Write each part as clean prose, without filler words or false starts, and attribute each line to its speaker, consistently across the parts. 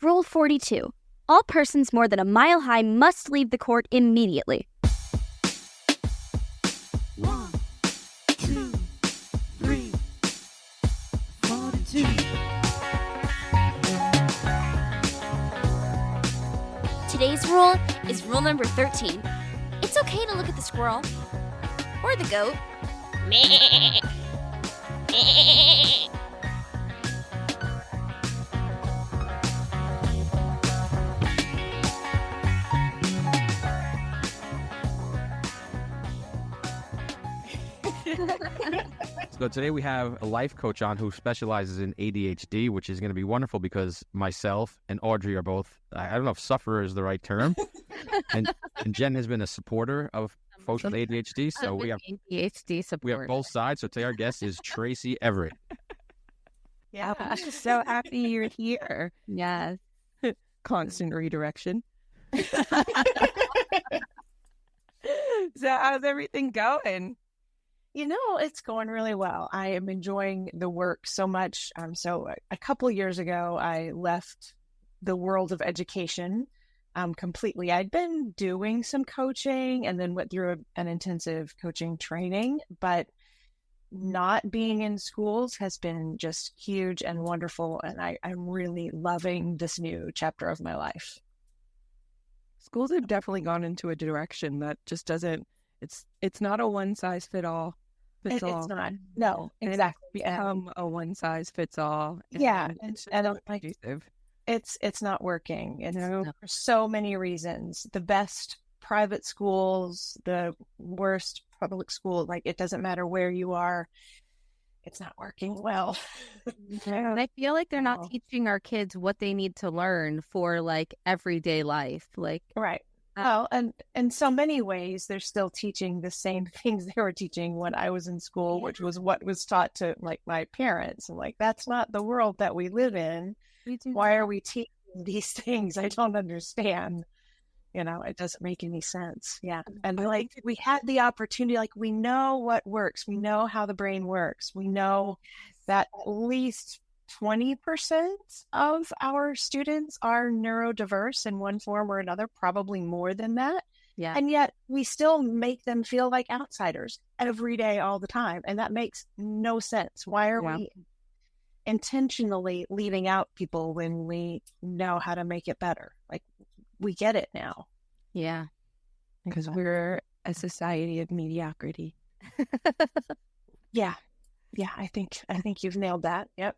Speaker 1: Rule 42. All persons more than a mile high must leave the court immediately.
Speaker 2: 1, 2, 3, 42.
Speaker 1: Today's rule is rule number 13. It's okay to look at the squirrel. Or the goat. Meh. Meh.
Speaker 3: So today we have a life coach on who specializes in ADHD, which is going to be wonderful because myself and Audrey are both, I don't know if sufferer is the right term, and Jen has been a supporter of folks with ADHD. So we have
Speaker 4: ADHD support.
Speaker 3: We have both sides. So today our guest is Tracy Everett.
Speaker 4: Yeah, I'm just so happy you're here. Yes. Constant redirection. So how's everything going?
Speaker 5: You know, it's going really well. I am enjoying the work so much. So a couple years ago, I left the world of education completely. I'd been doing some coaching and then went through an intensive coaching training, but not being in schools has been just huge and wonderful. And I'm really loving this new chapter of my life.
Speaker 4: Schools have definitely gone into a direction that just doesn't, it's not a one size fits all.
Speaker 5: It's not. No, exactly.
Speaker 4: Become a one size fits all.
Speaker 5: Yeah.
Speaker 4: It's
Speaker 5: I don't like it's not working. For so many reasons. The best private schools, the worst public school, like it doesn't matter where you are. It's not working well.
Speaker 4: And I feel like they're not teaching our kids what they need to learn for like everyday life. Like
Speaker 5: right. Well, and in so many ways, they're still teaching the same things they were teaching when I was in school, which was what was taught to like my parents. And like, that's not the world that we live in. Why are we teaching these things? I don't understand. You know, it doesn't make any sense. Yeah. And like, we had the opportunity, like, we know what works. We know how the brain works. We know that at least 20% of our students are neurodiverse in one form or another, probably more than that.
Speaker 4: Yeah.
Speaker 5: And yet we still make them feel like outsiders every day, all the time. And that makes no sense. Why are we intentionally leaving out people when we know how to make it better? Like, we get it now.
Speaker 4: Yeah. Because we're a society of mediocrity.
Speaker 5: Yeah. Yeah. I think you've nailed that. Yep.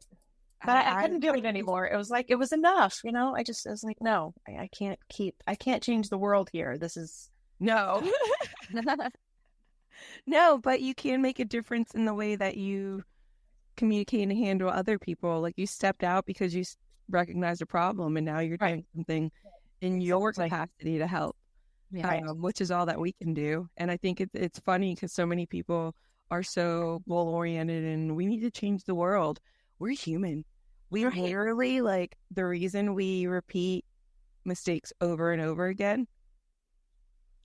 Speaker 5: But I couldn't do it anymore. It was like, it was enough, you know? I was like, no, I can't change the world here. This is
Speaker 4: no. No, but you can make a difference in the way that you communicate and handle other people. Like, you stepped out because you recognized a problem and now you're doing something in your capacity to help, which is all that we can do. And I think it's funny because so many people are so goal-oriented and we need to change the world. We're human. We are literally, like, the reason we repeat mistakes over and over again,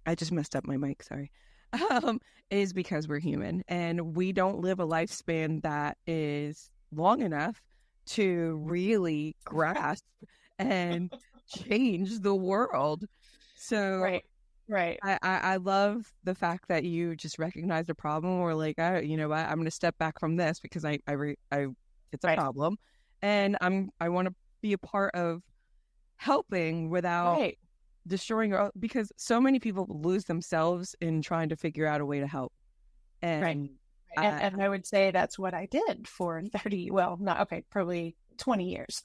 Speaker 4: I just messed up my mic, sorry, is because we're human. And we don't live a lifespan that is long enough to really grasp and change the world. So
Speaker 5: right.
Speaker 4: I love the fact that you just recognize the problem, or like, you know what, I'm going to step back from this because it's a problem, and I want to be a part of helping without destroying, because so many people lose themselves in trying to figure out a way to help. And
Speaker 5: and I would say that's what I did for 30, well, not probably 20 years.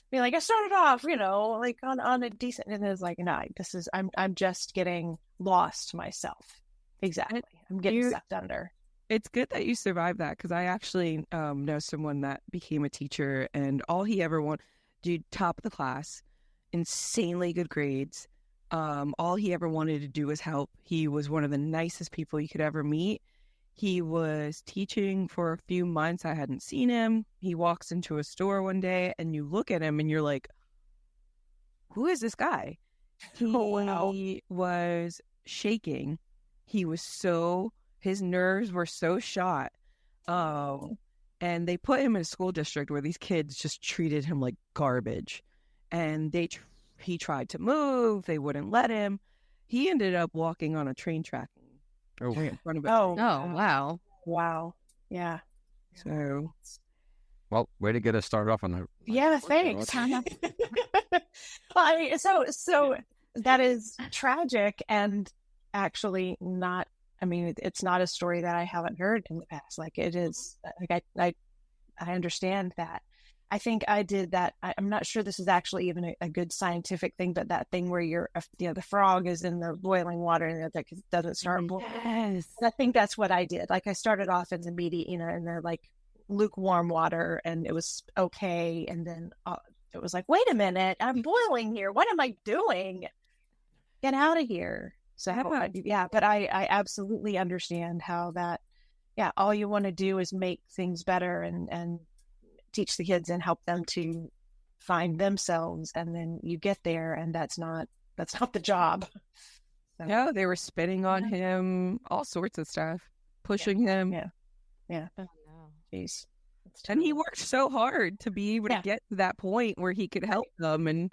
Speaker 5: Be like, I started off, you know, like on a decent, and it was like, no, I'm just getting lost myself. Exactly. I'm getting sucked under.
Speaker 4: It's good that you survived that, because I actually know someone that became a teacher, and all he ever wanted, dude, top of the class, insanely good grades. All he ever wanted to do was help. He was one of the nicest people you could ever meet. He was teaching for a few months. I hadn't seen him. He walks into a store one day and you look at him and you're like, who is this guy? He was shaking. His nerves were so shot. And they put him in a school district where these kids just treated him like garbage. and he tried to move. They wouldn't let him. He ended up walking on a train track
Speaker 3: Oh.
Speaker 4: in front of it.
Speaker 5: Oh,
Speaker 6: wow.
Speaker 5: wow. Yeah.
Speaker 4: So
Speaker 3: Well, way to get us started off on the.
Speaker 5: Yeah, thanks. So that is tragic and actually not, I mean, it's not a story that I haven't heard in the past. Like it is, like I understand that. I think I did that. I'm not sure this is actually even a good scientific thing, but that thing where the frog is in the boiling water and it doesn't start boiling.
Speaker 4: yes,
Speaker 5: I think that's what I did. Like I started off in the in the like lukewarm water and it was okay. And then it was like, wait a minute, I'm boiling here. What am I doing? Get out of here. So but I absolutely understand how that, all you want to do is make things better and teach the kids and help them to find themselves. And then you get there and that's not the job. So,
Speaker 4: no, they were spitting on him, all sorts of stuff, pushing him.
Speaker 5: Yeah.
Speaker 6: Oh, no.
Speaker 5: Jeez.
Speaker 4: And he worked so hard to be able to get to that point where he could help them. And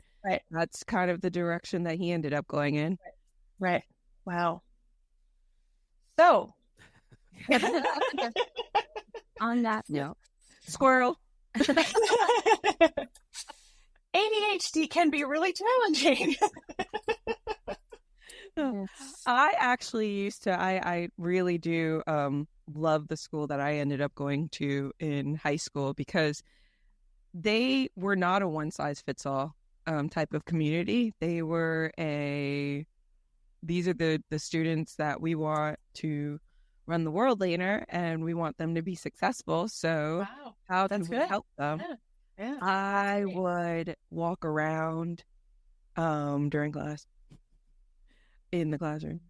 Speaker 4: that's kind of the direction that he ended up going in.
Speaker 5: Right. Wow. So.
Speaker 6: On that note,
Speaker 4: Squirrel.
Speaker 5: ADHD can be really challenging.
Speaker 4: I actually used to, I really do love the school that I ended up going to in high school because they were not a one-size-fits-all type of community. They were these are the students that we want to run the world later and we want them to be successful. So how can we help them?
Speaker 5: Yeah.
Speaker 4: I would walk around during class in the classroom.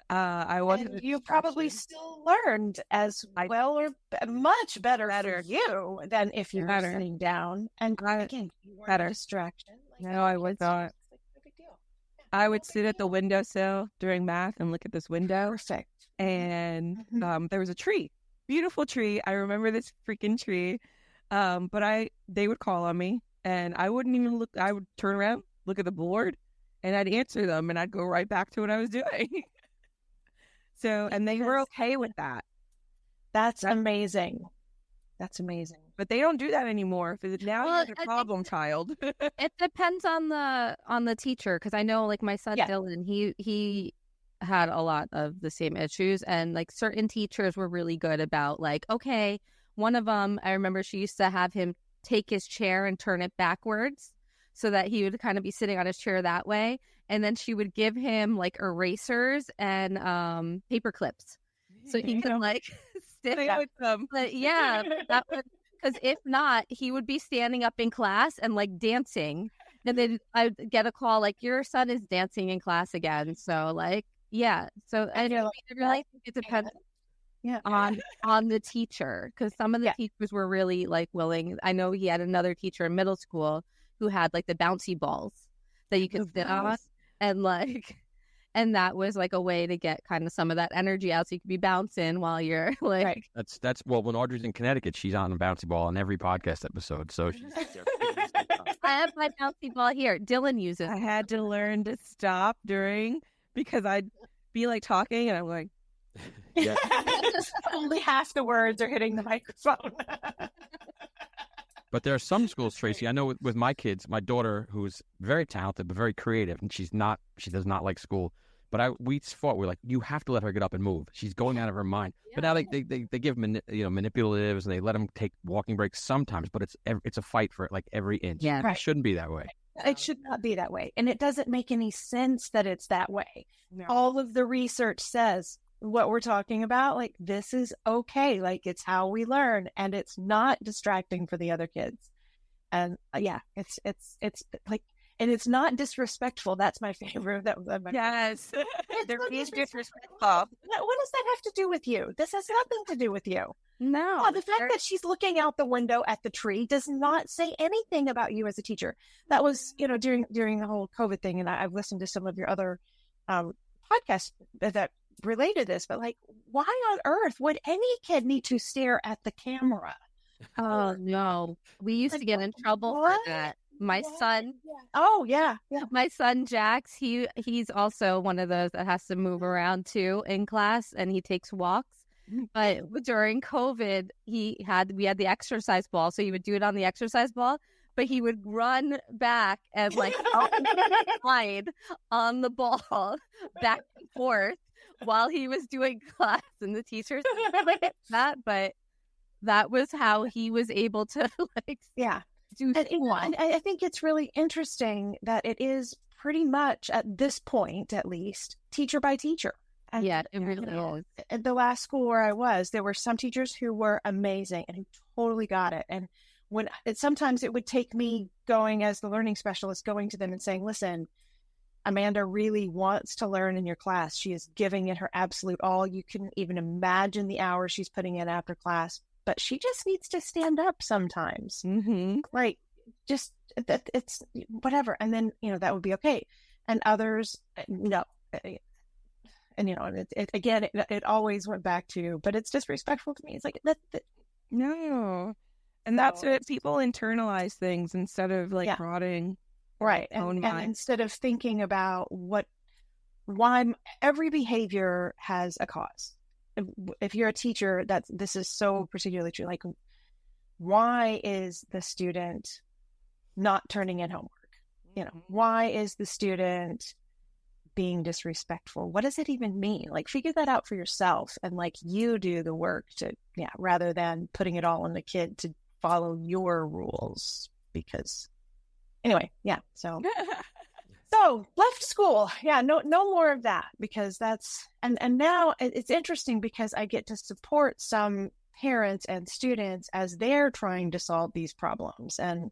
Speaker 4: I wasn't.
Speaker 5: And you probably still learned as well or much better for you than if you were sitting down. And again, you weren't a distraction.
Speaker 4: No, I was not.
Speaker 5: No big deal.
Speaker 4: I would sit at the windowsill during math and look at this window.
Speaker 5: Perfect.
Speaker 4: And there was a tree, beautiful tree. I remember this freaking tree. But they would call on me and I wouldn't even look. I would turn around, look at the board, and I'd answer them and I'd go right back to what I was doing. And they were okay with that.
Speaker 5: That's amazing. That's amazing.
Speaker 4: But they don't do that anymore. Now you're a problem child.
Speaker 6: it depends on the teacher because I know like my son Dylan, he had a lot of the same issues and like certain teachers were really good about like, okay, one of them, I remember she used to have him take his chair and turn it backwards so that he would kind of be sitting on his chair that way. And then she would give him like erasers and paper clips so he could like stick with them. But that would, because if not, he would be standing up in class and like dancing. And then I'd get a call like, your son is dancing in class again. So like, So I really think it depends on the teacher because some of the teachers were really like willing. I know he had another teacher in middle school who had like the bouncy balls that you could sit on and that was like a way to get kind of some of that energy out so you could be bouncing while you're like
Speaker 3: that's when Audrey's in Connecticut she's on a bouncy ball on every podcast episode, so she's
Speaker 6: I have my bouncy ball here. Dylan uses it.
Speaker 4: I had to learn to stop because I'd be like talking and I'm like
Speaker 5: only half the words are hitting the microphone.
Speaker 3: But there are some schools, Tracy, I know with my kids, my daughter, who's very talented but very creative, and she does not like school. But we fought. We're like, you have to let her get up and move. She's going out of her mind. Yeah. But now they give manipulatives and they let them take walking breaks sometimes. But it's a fight for like every inch.
Speaker 6: Yeah,
Speaker 3: It shouldn't be that way.
Speaker 5: It should not be that way, and it doesn't make any sense that it's that way. No. All of the research says what we're talking about, like this is okay, like it's how we learn and it's not distracting for the other kids. And it's like, and it's not disrespectful. That's my favorite.
Speaker 4: Yes. There is disrespectful.
Speaker 5: What does that have to do with you? This has nothing to do with you.
Speaker 6: No.
Speaker 5: The fact that she's looking out the window at the tree does not say anything about you as a teacher. That was, during the whole COVID thing, and I've listened to some of your other podcasts that relate to this, but like, why on earth would any kid need to stare at the camera?
Speaker 6: Oh no, we used to get in trouble for that. My son,
Speaker 5: Oh, yeah. Yeah.
Speaker 6: my son Jax, he's also one of those that has to move around too in class, and he takes walks. But during COVID, we had the exercise ball, so he would do it on the exercise ball, but he would run back and like slide on the ball back and forth while he was doing class, and the teachers that, but that was how he was able to like
Speaker 5: Yeah.
Speaker 6: do
Speaker 5: And I think it's really interesting that it is pretty much at this point, at least, teacher by teacher. And,
Speaker 6: yeah, it really is.
Speaker 5: at the last school where I was, there were some teachers who were amazing and who totally got it. And sometimes it would take me going as the learning specialist, going to them and saying, listen, Amanda really wants to learn in your class. She is giving it her absolute all. You couldn't even imagine the hours she's putting in after class, but she just needs to stand up sometimes.
Speaker 4: Mm-hmm.
Speaker 5: Right. Just that it's whatever. And then, that would be okay. And others, no. And, it always went back to, but it's disrespectful to me. It's like,
Speaker 4: No. And that's it. People internalize things instead of like broadening.
Speaker 5: Right.
Speaker 4: own
Speaker 5: And
Speaker 4: mind.
Speaker 5: instead of thinking about why every behavior has a cause. If you're a teacher, this is so particularly true. Like, why is the student not turning in homework? Why is the student being disrespectful? What does it even mean? Like, figure that out for yourself, and like you do the work to, rather than putting it all on the kid to follow your rules. Because anyway, so left school. No more of that, because that's, and now it's interesting because I get to support some parents and students as they're trying to solve these problems. And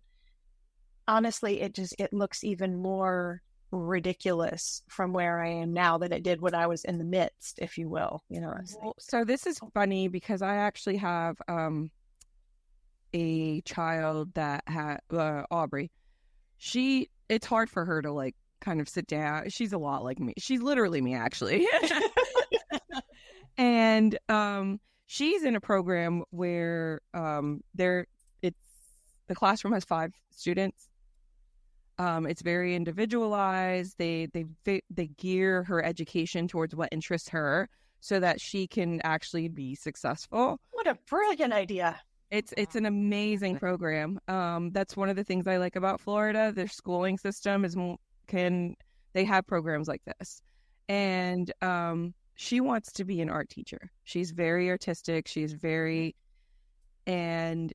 Speaker 5: honestly, it looks even more ridiculous from where I am now than it did when I was in the midst, if you will.
Speaker 4: So this is funny because I actually have a child that had Audrey. It's hard for her to like kind of sit down. She's a lot like me. She's literally me, actually. And she's in a program where the classroom has 5 students. It's very individualized. They gear her education towards what interests her so that she can actually be successful.
Speaker 5: What a brilliant idea.
Speaker 4: It's an amazing program. That's one of the things I like about Florida. Their schooling system they have programs like this. And she wants to be an art teacher. She's very artistic. And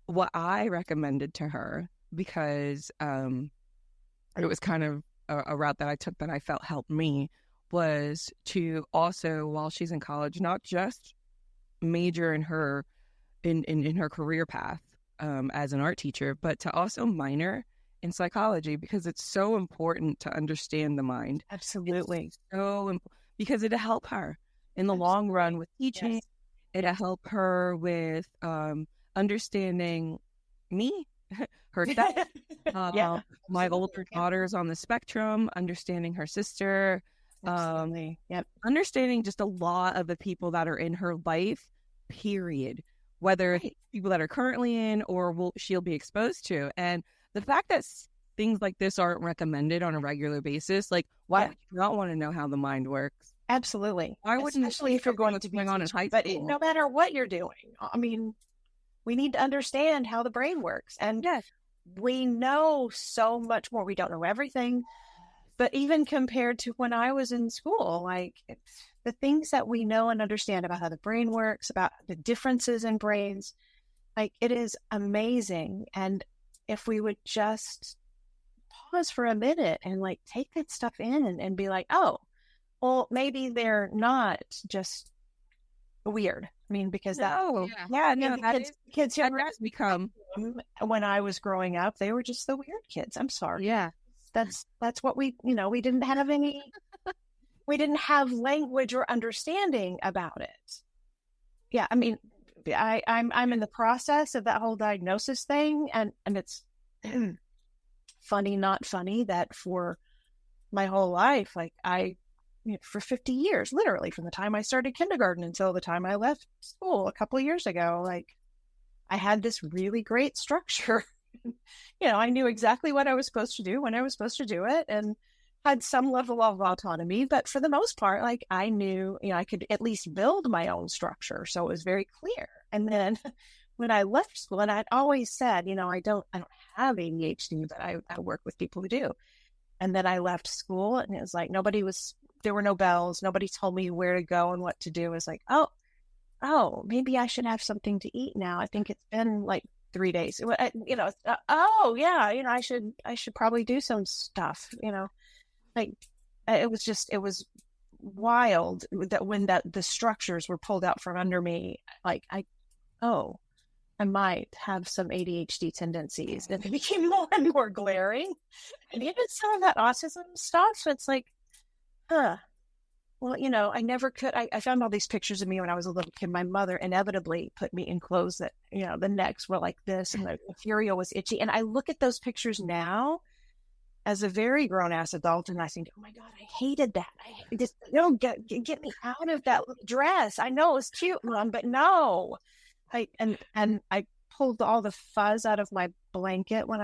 Speaker 4: what I recommended to her, because it was kind of a route that I took that I felt helped me, was to also, while she's in college, not just major in her career path as an art teacher, but to also minor in psychology, because it's so important to understand the mind.
Speaker 5: Absolutely.
Speaker 4: Because it'll help her in the long run with teaching.
Speaker 5: Yes.
Speaker 4: It'll help her with understanding me, herself, my older daughter's on the spectrum, understanding her sister, understanding just a lot of the people that are in her life, period. Whether it's people that are currently in or she'll be exposed to. And the fact that things like this aren't recommended on a regular basis, like, why would you not want to know how the mind works?
Speaker 5: Absolutely.
Speaker 4: Why wouldn't,
Speaker 5: especially if you're going to be
Speaker 4: on in high
Speaker 5: but
Speaker 4: school?
Speaker 5: No matter what you're doing, I mean, we need to understand how the brain works. And we know so much more. We don't know everything, but even compared to when I was in school, like, the things that we know and understand about how the brain works, about the differences in brains, like, it is amazing. And if we would just pause for a minute and like take that stuff in and be like, oh, well, maybe they're not just weird. I mean, because kids who
Speaker 4: has become,
Speaker 5: when I was growing up, they were just the weird kids. I'm sorry.
Speaker 6: Yeah.
Speaker 5: That's what we didn't have we didn't have language or understanding about it. Yeah. I mean, I'm in the process of that whole diagnosis thing. And it's funny, not funny, that for my whole life, like for 50 years, literally from the time I started kindergarten until the time I left school a couple of years ago, like, I had this really great structure I knew exactly what I was supposed to do when I was supposed to do it, and had some level of autonomy. But for the most part, like, I knew, I could at least build my own structure. So it was very clear. And then when I left school, and I'd always said, I don't have ADHD, but I work with people who do. And then I left school, and it was like, there were no bells. Nobody told me where to go and what to do. It was like, oh, maybe I should have something to eat now. I think it's been like 3 days. I should probably do some stuff, like, it was wild that when the structures were pulled out from under me, like, I might have some ADHD tendencies, and it became more and more glaring. And even some of that autism stuff, it's like, well, I never could. I found all these pictures of me when I was a little kid. My mother inevitably put me in clothes that, the necks were like this, and the material was itchy. And I look at those pictures now as a very grown-ass adult, and I think, oh my God, I hated that. I just, get me out of that little dress. I know it was cute, Mom, but no. And I pulled all the fuzz out of my blanket when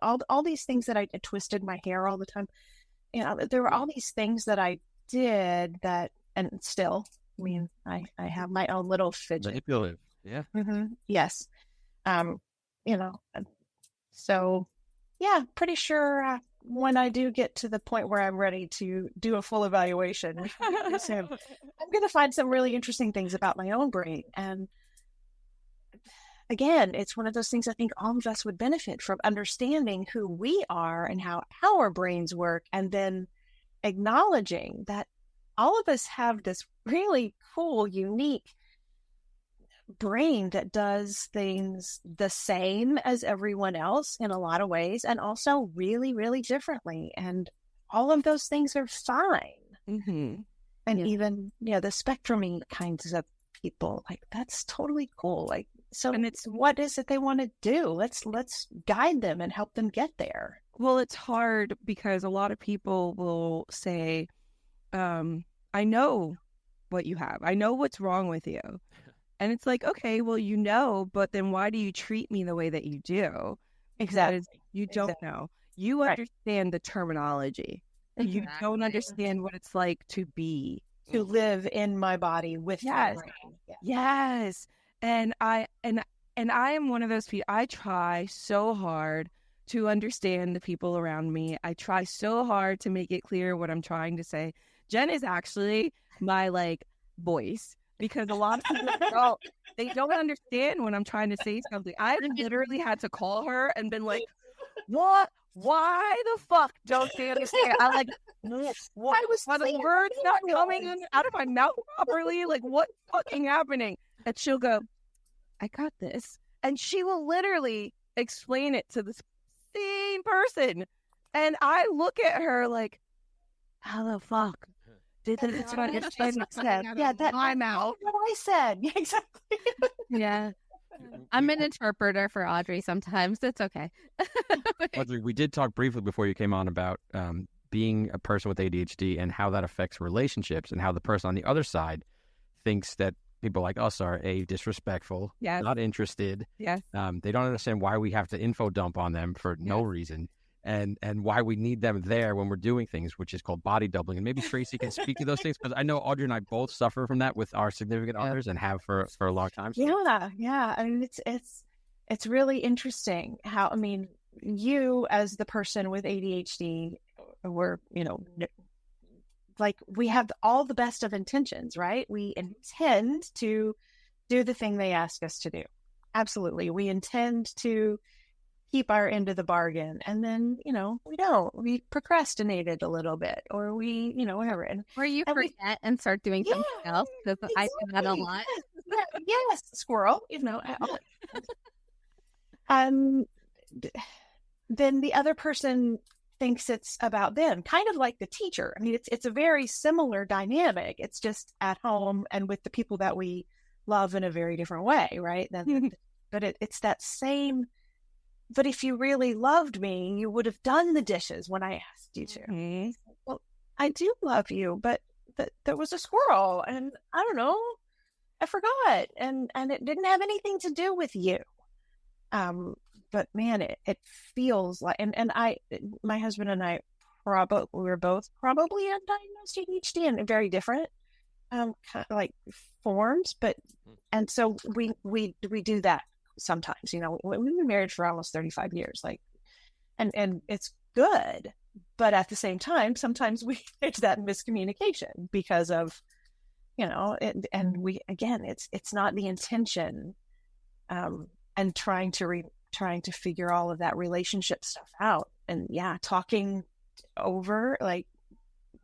Speaker 5: all these things that I twisted my hair all the time. There were all these things that I did that, and still, I mean, I have my own little fidget.
Speaker 3: Manipulative, yeah.
Speaker 5: Mm-hmm. Yes. So, yeah, pretty sure when I do get to the point where I'm ready to do a full evaluation, I'm going to find some really interesting things about my own brain. And again, it's one of those things I think all of us would benefit from, understanding who we are and how our brains work, and then acknowledging that all of us have this really cool, unique brain that does things the same as everyone else in a lot of ways, and also really, really differently. And all of those things are fine.
Speaker 4: Mm-hmm.
Speaker 5: And even, the spectrum kinds of people, like, that's totally cool. Like, so, and it's, what is it they want to do? Let's guide them and help them get there.
Speaker 4: Well, it's hard because a lot of people will say, I know what you have. I know what's wrong with you. And it's like, okay, well, but then why do you treat me the way that you do?
Speaker 5: Exactly.
Speaker 4: Because you don't know. You understand the terminology. You don't understand what it's like to
Speaker 5: live in my body with my brain. Yeah.
Speaker 4: Yes. And I am one of those people. I try so hard to understand the people around me. I try so hard to make it clear what I'm trying to say. Jen is actually my voice, because a lot of people they don't understand when I'm trying to say something. I literally had to call her and been like, what? Why the fuck don't they understand? I the words not coming out of my mouth properly? Like, what's fucking happening? And she'll go, I got this. And she will literally explain it to the same person. And I look at her like, how the fuck did this said?
Speaker 5: Yeah, that I'm out. What I said. Yeah, exactly.
Speaker 6: Yeah. I'm an interpreter for Audrey sometimes. It's okay.
Speaker 3: Audrey, we did talk briefly before you came on about being a person with ADHD and how that affects relationships, and how the person on the other side thinks that people like us are disrespectful, not interested.
Speaker 4: Yes.
Speaker 3: They don't understand why we have to info dump on them for no reason, and why we need them there when we're doing things, which is called body doubling. And maybe Tracy can speak to those things, because I know Audrey and I both suffer from that with our significant others, and have for a long time. So.
Speaker 5: Yeah. I mean, it's really interesting how, I mean, you as the person with ADHD, were, we have all the best of intentions, right? We intend to do the thing they ask us to do. Absolutely. We intend to keep our end of the bargain. And then, we don't. We procrastinated a little bit, or we, whatever.
Speaker 6: Or you forget and start doing something else. Because I do that a lot.
Speaker 5: Yes, squirrel, then the other person thinks it's about them, kind of like the teacher. I mean, it's a very similar dynamic. It's just at home and with the people that we love in a very different way, right? But it's that same. But if you really loved me, you would have done the dishes when I asked you to.
Speaker 4: Mm-hmm.
Speaker 5: Well, I do love you, but there was a squirrel, and I don't know, I forgot, and it didn't have anything to do with you. but man, it feels like, my husband and I we're both probably undiagnosed ADHD in very different kind of like forms, but and so we do that sometimes. You know, we've been married for almost 35 years, like, and it's good, but at the same time, sometimes there's that miscommunication because of, you know, and we, again, it's not the intention, and trying to figure all of that relationship stuff out, and talking over, like,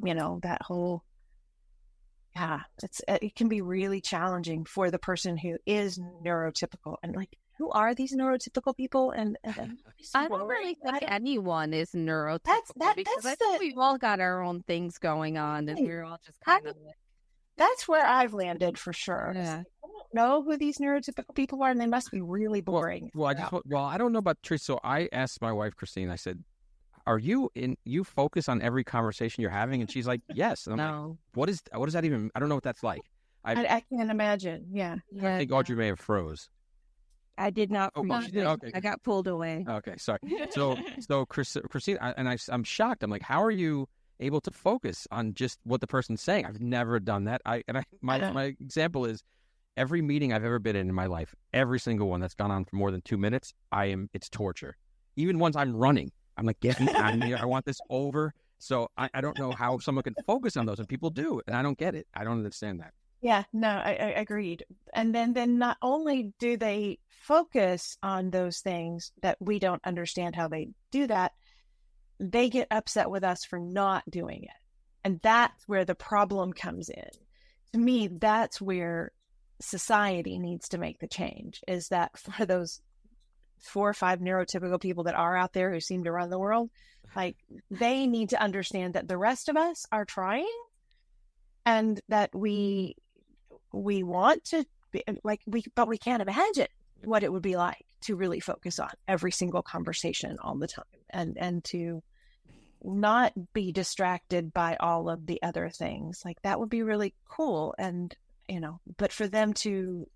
Speaker 5: you know, that whole, it can be really challenging for the person who is neurotypical, and like, who are these neurotypical people? And
Speaker 6: I don't really think anyone is neurotypical, because I think we've all got our own things going on, and we're all just kind of like,
Speaker 5: that's where I've landed for sure.
Speaker 6: Yeah.
Speaker 5: I don't know who these neurotypical people are, and they must be really boring.
Speaker 3: Well, I don't know about Tracy. So I asked my wife, Christine, I said, are you focus on every conversation you're having? And she's like, yes. And I'm
Speaker 6: no.
Speaker 3: like, what does that even, I don't know what that's like.
Speaker 5: I can't imagine. Yeah.
Speaker 3: I think Audrey may have froze.
Speaker 4: I did not.
Speaker 3: Oh, she did? Okay.
Speaker 4: I got pulled away.
Speaker 3: Okay, sorry. So Christine, I'm shocked. I'm like, how are you able to focus on just what the person's saying? I've never done that. My example is every meeting I've ever been in my life, every single one that's gone on for more than 2 minutes, it's torture. Even ones I'm running, I'm like, get me out of here. I want this over. So I don't know how someone can focus on those, and people do, and I don't get it. I don't understand that.
Speaker 5: Yeah, no, I agreed. And then not only do they focus on those things that we don't understand how they do that, they get upset with us for not doing it. And that's where the problem comes in. To me, that's where society needs to make the change, is that for those 4 or 5 neurotypical people that are out there who seem to run the world, like, they need to understand that the rest of us are trying, and that we want to be like, but we can't imagine what it would be like to really focus on every single conversation all the time, and to not be distracted by all of the other things. Like, that would be really cool. And, you know, but for them to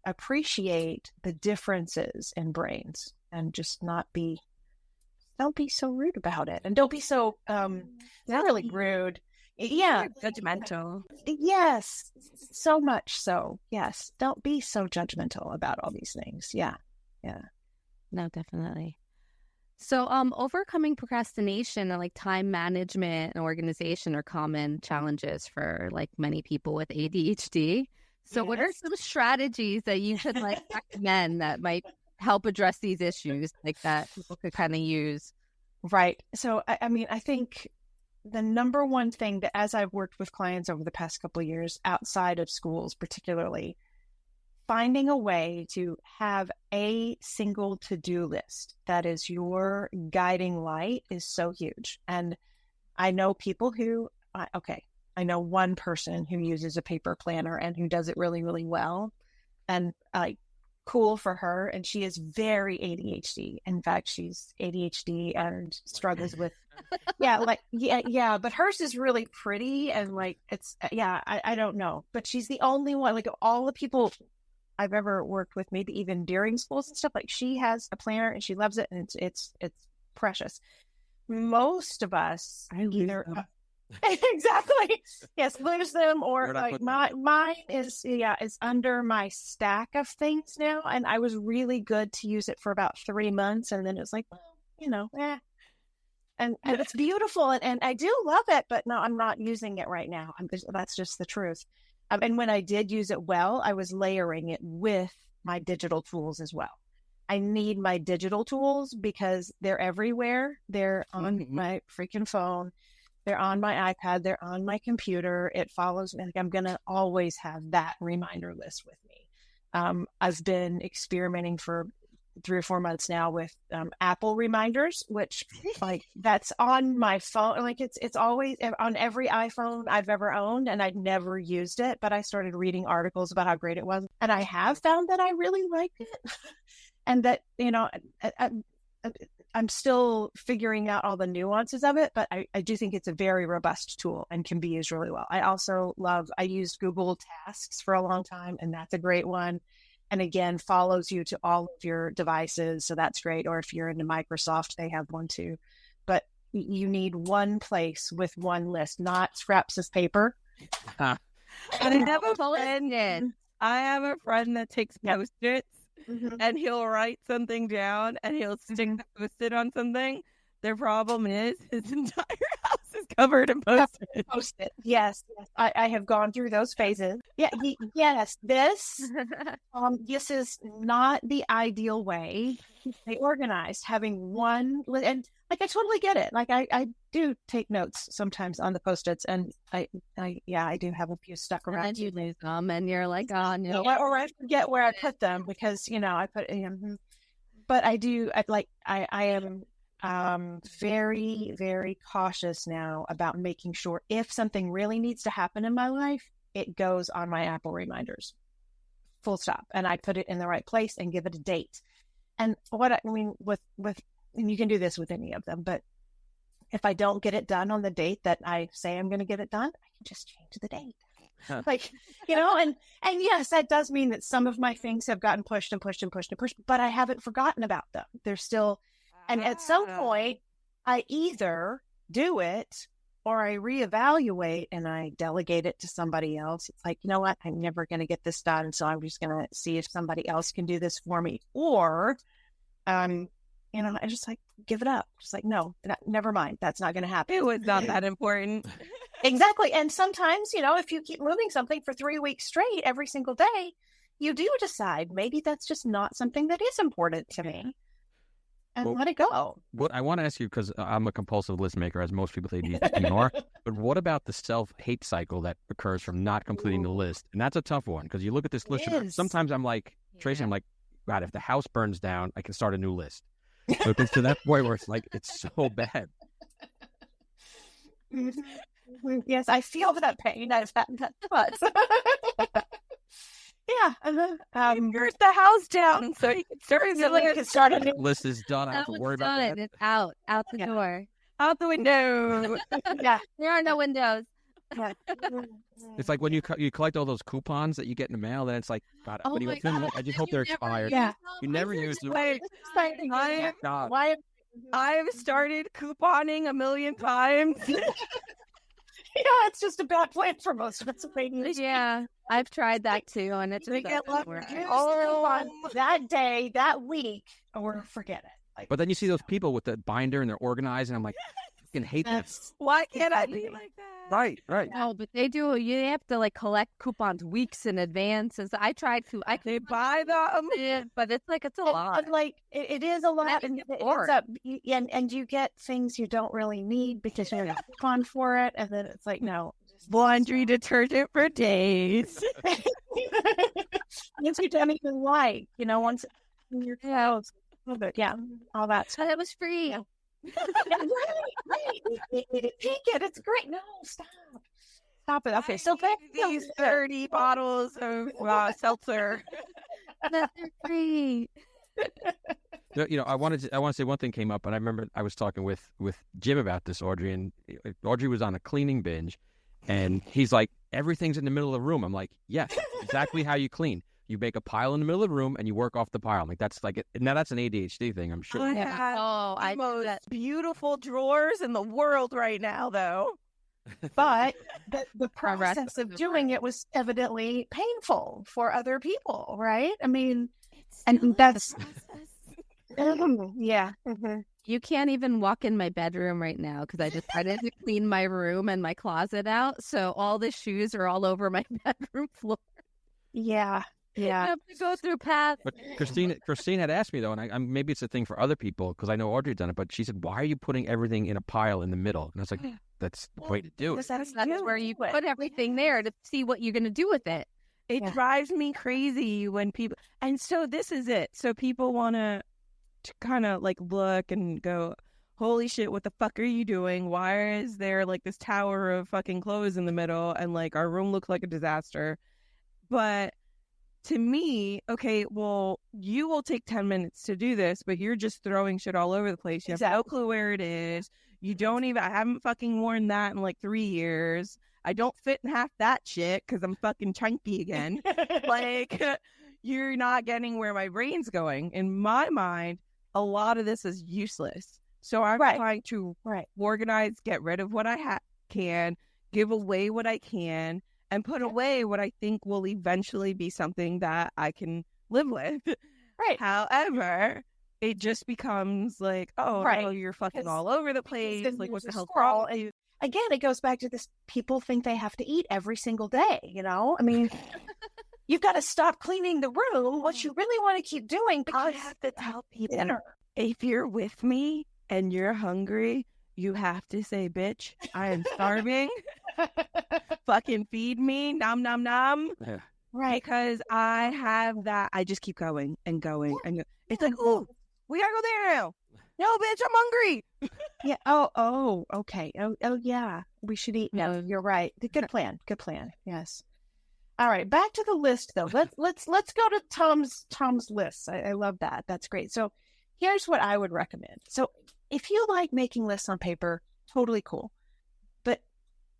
Speaker 5: appreciate the differences in brains, and just don't be so rude about it, and don't be so not really rude. Yeah.
Speaker 4: Judgmental.
Speaker 5: Yes. So much so. Yes. Don't be so judgmental about all these things. Yeah. Yeah.
Speaker 6: No, definitely. So, overcoming procrastination and like time management and organization are common challenges for like many people with ADHD. So, what are some strategies that you could like recommend that might help address these issues, like that people could kind of use?
Speaker 5: Right. So, I mean, I think the number one thing that, as I've worked with clients over the past couple of years outside of schools, particularly, finding a way to have a single to-do list that is your guiding light is so huge. And I know people I know one person who uses a paper planner and who does it really, really well, and cool for her. And she is very ADHD. In fact, she's ADHD and struggles with, but hers is really pretty, and like, it's, I don't know, but she's the only one, like, of all the people I've ever worked with, maybe even during schools and stuff, like, she has a planner and she loves it, and it's precious. Most of us either exactly, yes, lose them, or like mine is under my stack of things now, and I was really good to use it for about 3 months, and then it's like, well, you know, and it's beautiful, and I do love it, but no, I'm not using it right now. That's just the truth. And when I did use it well, I was layering it with my digital tools as well. I need my digital tools because they're everywhere. They're on my freaking phone. They're on my iPad. They're on my computer. It follows me. Like, I'm going to always have that reminder list with me. I've been experimenting for 3 or 4 months now with Apple reminders, which, like, that's on my phone. Like, it's always on every iPhone I've ever owned, and I'd never used it, but I started reading articles about how great it was, and I have found that I really liked it. And that, you know, I'm still figuring out all the nuances of it, but I do think it's a very robust tool and can be used really well. I also I used Google Tasks for a long time, and that's a great one. and again, follows you to all of your devices. So that's great. Or if you're into Microsoft, they have one too. But you need one place with one list, not scraps of paper.
Speaker 4: And I have a friend that takes Post-its and he'll write something down and he'll stick the Post-it on something. Their problem is his entire house is covered in Post-it.
Speaker 5: Post-it. Yes. I have gone through those phases. Yeah. Yes. This is not the ideal way to stay organized. Having one, and like I totally get it. Like I do take notes sometimes on the Post-its, and I do have a few stuck around.
Speaker 6: And then you lose them, and you're like, oh no,
Speaker 5: or I forget where I put them because I put. But I do. I am very, very cautious now about making sure if something really needs to happen in my life, it goes on my Apple reminders. Full stop. And I put it in the right place and give it a date. And what I mean with and you can do this with any of them, but if I don't get it done on the date that I say I'm going to get it done, I can just change the date. Like, and yes, that does mean that some of my things have gotten pushed, but I haven't forgotten about them. They're still, and at some point I either do it or I reevaluate and I delegate it to somebody else. It's like, you know what? I'm never going to get this done. So I'm just going to see if somebody else can do this for me. Or, I just like give it up. Just like, no, never mind. That's not going to happen.
Speaker 4: It was not that important.
Speaker 5: Exactly. And sometimes, if you keep moving something for 3 weeks straight every single day, you do decide maybe that's just not something that is important to me. And let it go.
Speaker 3: What I want to ask you, because I'm a compulsive list maker, as most people with ADHD are, but what about the self-hate cycle that occurs from not completing the list? And that's a tough one, because you look at this list, sometimes I'm like, Tracy, I'm like, God, if the house burns down, I can start a new list. But it's to that point where it's like, it's so bad.
Speaker 5: Yes, I feel that pain. I've had that thought. Yeah.
Speaker 4: Burn the house down so you can start a new
Speaker 3: list is done. I don't have to worry about that.
Speaker 6: It's out the door,
Speaker 4: out the window.
Speaker 5: Yeah,
Speaker 6: there are no windows.
Speaker 5: Yeah.
Speaker 3: It's like when you collect all those coupons that you get in the mail, then it's like, God, what do you do? I just hope they're expired.
Speaker 5: Yeah.
Speaker 3: You never use them.
Speaker 4: I've started couponing a million times.
Speaker 5: Yeah, it's just a bad plan for most of us.
Speaker 6: Yeah, I've tried that too, and it's
Speaker 5: that day, that week, or forget it. Like,
Speaker 3: but then you see those people with the binder and they're organized, and I'm like, I fucking hate that.
Speaker 4: Why can't I be like that?
Speaker 3: Right.
Speaker 6: No, but they do. You have to collect coupons weeks in advance. And so I tried to.
Speaker 4: They buy them,
Speaker 6: but it's a lot.
Speaker 5: It is a lot, and and you get things you don't really need because you have a coupon for it, and then it's like, no,
Speaker 4: laundry detergent for days.
Speaker 5: Things you don't even like, once in your house. Yeah, all that stuff.
Speaker 6: But it was free.
Speaker 5: Yeah. Right. Take it. It's great. No, stop it. Okay, so
Speaker 4: these 30 bottles of seltzer.
Speaker 6: They're free.
Speaker 3: I want to say one thing came up, and I remember I was talking with Jim about this, Audrey, and Audrey was on a cleaning binge, and he's like, everything's in the middle of the room. I'm like, yes, exactly how you clean. You make a pile in the middle of the room and you work off the pile. Like that's now that's an ADHD thing, I'm sure.
Speaker 4: I have the most beautiful drawers in the world right now, though.
Speaker 5: But the process of doing it was evidently painful for other people, right? I mean, and that's yeah. Mm-hmm.
Speaker 6: You can't even walk in my bedroom right now because I decided to clean my room and my closet out. So all the shoes are all over my bedroom floor.
Speaker 5: Yeah. Yeah,
Speaker 6: I have to go through paths.
Speaker 3: But Christine had asked me though, and I maybe it's a thing for other people because I know Audrey's done it. But she said, "Why are you putting everything in a pile in the middle?" And I was like, "That's the way to do it."
Speaker 6: That's where you put everything there to see what you're going to do with it.
Speaker 4: It drives me crazy when people, and so this is it. So people want to kind of look and go, "Holy shit, what the fuck are you doing? Why is there this tower of fucking clothes in the middle and our room looks like a disaster?" But to me, okay, well, you will take 10 minutes to do this, but you're just throwing shit all over the place. You have no clue where it is. You don't even, I haven't fucking worn that in 3 years. I don't fit in half that shit because I'm fucking chunky again. you're not getting where my brain's going. In my mind, a lot of this is useless. So I'm trying to organize, get rid of what I can, give away what I can, and put away what I think will eventually be something that I can live with.
Speaker 5: Right.
Speaker 4: However, it just becomes like, oh, no, you're fucking all over the place. Like, what the hell's wrong with you?
Speaker 5: Again, it goes back to this. People think they have to eat every single day, you know? I mean, you've got to stop cleaning the room. What you really want to keep doing,
Speaker 4: I have to tell people,
Speaker 5: dinner.
Speaker 4: If you're with me and you're hungry, you have to say, bitch, I am starving. Fucking feed me. Nom, nom, nom.
Speaker 3: Yeah.
Speaker 5: Right.
Speaker 4: Because I have that. I just keep going and going. And it's like, oh, we got to go there now. No, bitch, I'm hungry.
Speaker 5: Yeah. Oh, okay. Oh, yeah. We should eat now. You're right. Good plan. Good plan. Yes. All right. Back to the list, though. Let's go to Tom's list. I love that. That's great. So here's what I would recommend. So if you like making lists on paper, totally cool. But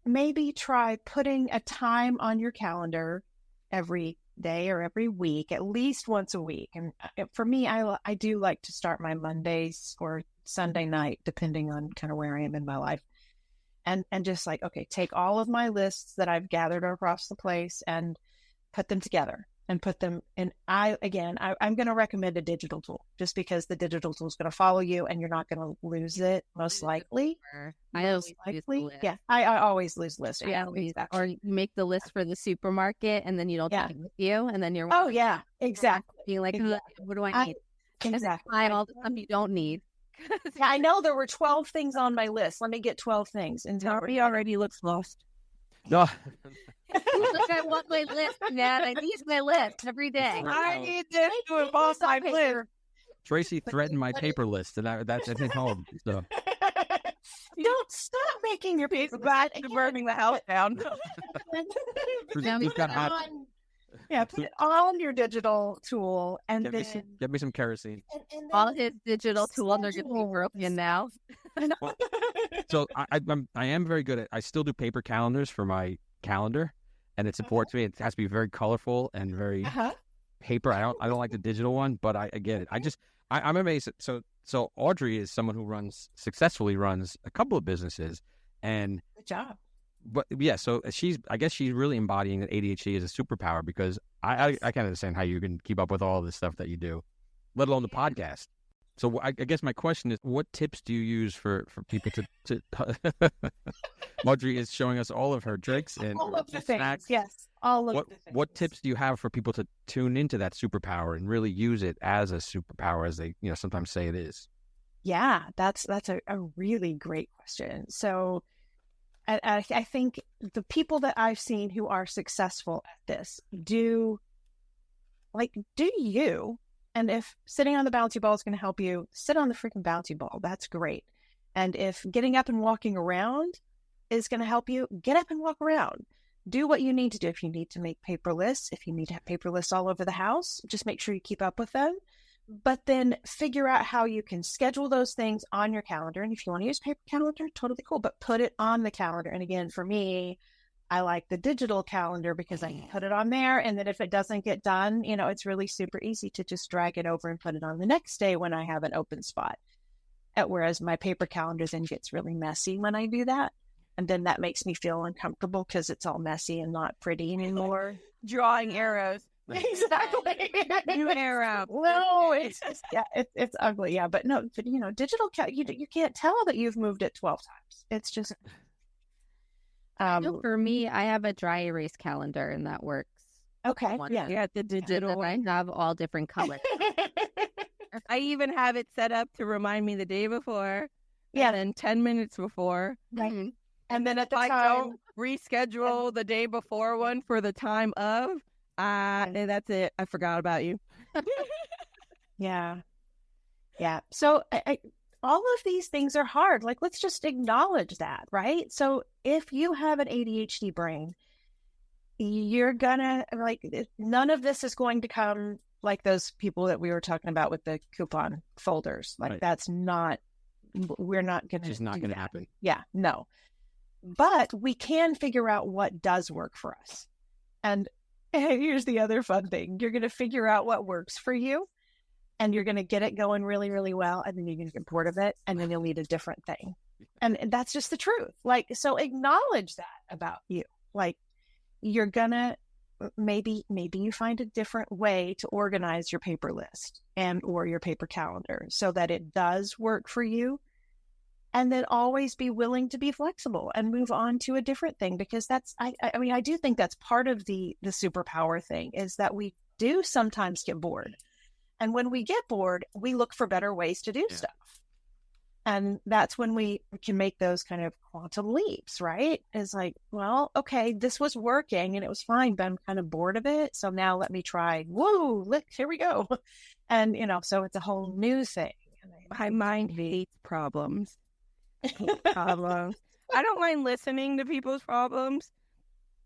Speaker 5: maybe try putting a time on your calendar every day or every week, at least once a week. And for me, I do like to start my Mondays or Sunday night, depending on kind of where I am in my life. And just like, okay, take all of my lists that I've gathered across the place and put them together and put them in. I'm going to recommend a digital tool just because the digital tool is going to follow you and you're not going to lose it most likely.
Speaker 6: I always lose the list.
Speaker 5: Yeah, I always lose lists.
Speaker 6: Yeah, or you make the list for the supermarket and then you don't take it with you, and then you're
Speaker 5: exactly
Speaker 6: being like, what do I need?
Speaker 5: Exactly.
Speaker 6: Find all the stuff you don't need.
Speaker 5: Yeah, I know there were 12 things on my list. Let me get 12 things. And
Speaker 4: Darby already looks lost.
Speaker 3: No.
Speaker 6: Look, I want my list, man. I need my list every day.
Speaker 4: I need this to involve my list.
Speaker 3: Tracy threatened my paper list, and that's at his home. So
Speaker 5: don't stop making your paper
Speaker 4: back to burning the house down.
Speaker 5: Put it on your digital tool and
Speaker 3: get me some kerosene.
Speaker 5: And
Speaker 6: all his digital tools are going to be broken now.
Speaker 3: So I am very good at. I still do paper calendars for my calendar, and it's important to me. It has to be very colorful and very paper. I don't like the digital one, but I get it. I'm amazed. So Audrey is someone who successfully runs a couple of businesses, and
Speaker 5: good job.
Speaker 3: But yeah, so I guess she's really embodying that ADHD is a superpower, because I can't understand how you can keep up with all the stuff that you do, let alone the podcast. So I guess my question is, what tips do you use for people to Audrey is showing us all of her tricks and
Speaker 5: all of the
Speaker 3: snacks.
Speaker 5: Things. Yes, all of the things.
Speaker 3: What tips do you have for people to tune into that superpower and really use it as a superpower, as they sometimes say it is?
Speaker 5: Yeah, that's a really great question. So I think the people that I've seen who are successful at this do you. And if sitting on the bouncy ball is going to help you, sit on the freaking bouncy ball. That's great. And if getting up and walking around is going to help you, get up and walk around. Do what you need to do. If you need to make paper lists, if you need to have paper lists all over the house, just make sure you keep up with them. But then figure out how you can schedule those things on your calendar. And if you want to use paper calendar, totally cool, but put it on the calendar. And again, for me, I like the digital calendar because I can put it on there. And then if it doesn't get done, it's really super easy to just drag it over and put it on the next day when I have an open spot. Whereas my paper calendar then gets really messy when I do that. And then that makes me feel uncomfortable because it's all messy and not pretty anymore.
Speaker 4: Drawing arrows.
Speaker 5: Exactly.
Speaker 4: New arrow.
Speaker 5: No, it's just, it's ugly. Yeah, but no, digital you can't tell that you've moved it 12 times. It's just.
Speaker 6: For me, I have a dry erase calendar, and that works.
Speaker 5: Okay.
Speaker 4: Yeah, the digital.
Speaker 6: I have all different colors.
Speaker 4: I even have it set up to remind me the day before.
Speaker 5: Yeah.
Speaker 4: And then 10 minutes before.
Speaker 5: Right.
Speaker 6: Mm-hmm.
Speaker 5: And then at the
Speaker 4: I
Speaker 5: time,
Speaker 4: don't reschedule the day before one for the time of. That's it. I forgot about you.
Speaker 5: Yeah. So all of these things are hard. Like, let's just acknowledge that, right? So if you have an ADHD brain, you're gonna none of this is going to come like those people that we were talking about with the coupon folders. Like, that's not. We're not gonna.
Speaker 3: It's just not gonna happen.
Speaker 5: Yeah. No. But we can figure out what does work for us. And And here's the other fun thing. You're going to figure out what works for you, and you're going to get it going really, really well. And then you're going to get bored of it, and then you'll need a different thing. And that's just the truth. Like, so acknowledge that about you. Like, you're going to, maybe you find a different way to organize your paper list and or your paper calendar so that it does work for you. And then always be willing to be flexible and move on to a different thing, because that's, I mean, I do think that's part of the superpower thing, is that we do sometimes get bored. And when we get bored, we look for better ways to do stuff. And that's when we can make those kind of quantum leaps, right? It's like, well, okay, this was working and it was fine, but I'm kind of bored of it. So now let me try, whoa, look, here we go. And, so it's a whole new thing.
Speaker 4: My mind hates problems. Problems. I don't mind listening to people's problems,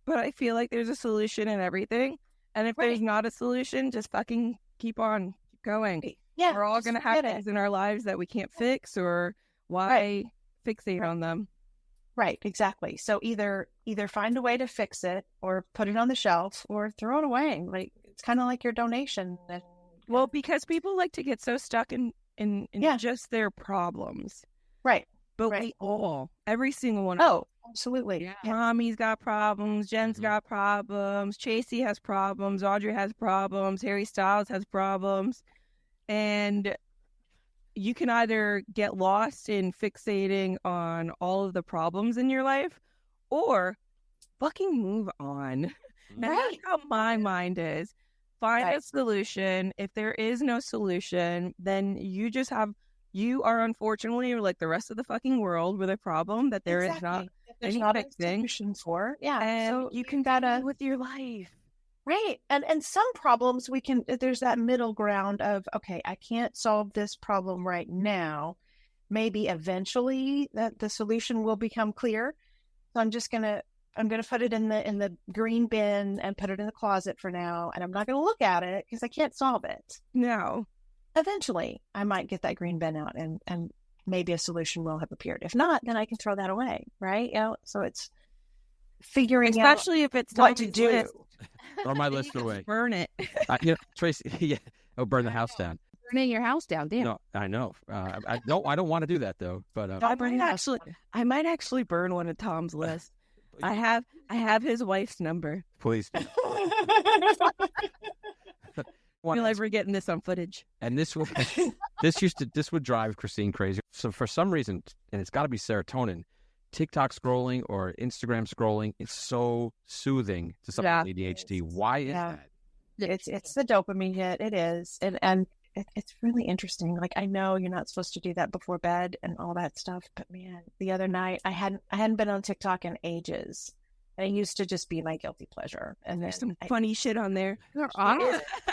Speaker 4: but I feel like there's a solution in everything. And if there's not a solution, just fucking keep on, keep going.
Speaker 5: Yeah,
Speaker 4: we're all going to have things in our lives that we can't fix, or why fixate on them?
Speaker 5: Right, exactly. So either find a way to fix it, or put it on the shelf, or throw it away. Like, it's kind of like your donation. And,
Speaker 4: well, because people like to get so stuck in just their problems.
Speaker 5: Right.
Speaker 4: But we all, every single one.
Speaker 5: Oh, absolutely.
Speaker 4: Yeah. Tommy's got problems. Jen's got problems. Tracy has problems. Audrey has problems. Harry Styles has problems. And you can either get lost in fixating on all of the problems in your life, or fucking move on. And that's how my mind is. Find a solution. If there is no solution, then you are unfortunately like the rest of the fucking world with a problem that there is not
Speaker 5: there's
Speaker 4: any
Speaker 5: not a
Speaker 4: fixing
Speaker 5: solution for. Yeah.
Speaker 4: And
Speaker 5: so
Speaker 4: you can gotta with your life.
Speaker 5: Right. And some problems there's that middle ground of, okay, I can't solve this problem right now. Maybe eventually that the solution will become clear. So I'm going to put it in the green bin and put it in the closet for now. And I'm not going to look at it because I can't solve it.
Speaker 4: No.
Speaker 5: Eventually I might get that green bin out and maybe a solution will have appeared. If not, then I can throw that away. Right. So it's figuring out,
Speaker 4: especially if it's
Speaker 5: what to do.
Speaker 3: Throw my list away.
Speaker 4: Burn it.
Speaker 3: Tracy, burn the house down.
Speaker 6: Burning your house down, damn.
Speaker 3: No, I know. I don't want to do that though. But
Speaker 4: I might actually burn one of Tom's lists. I have his wife's number.
Speaker 3: Please.
Speaker 4: You'll ever getting this on footage.
Speaker 3: And this would drive Christine crazy. So for some reason, and it's got to be serotonin, TikTok scrolling or Instagram scrolling, it's so soothing to someone with ADHD. Why is that?
Speaker 5: It's the dopamine hit. It is. And it's really interesting. Like, I know you're not supposed to do that before bed and all that stuff, but man, the other night I hadn't been on TikTok in ages. And it used to just be my guilty pleasure. And
Speaker 4: there's some funny shit on there.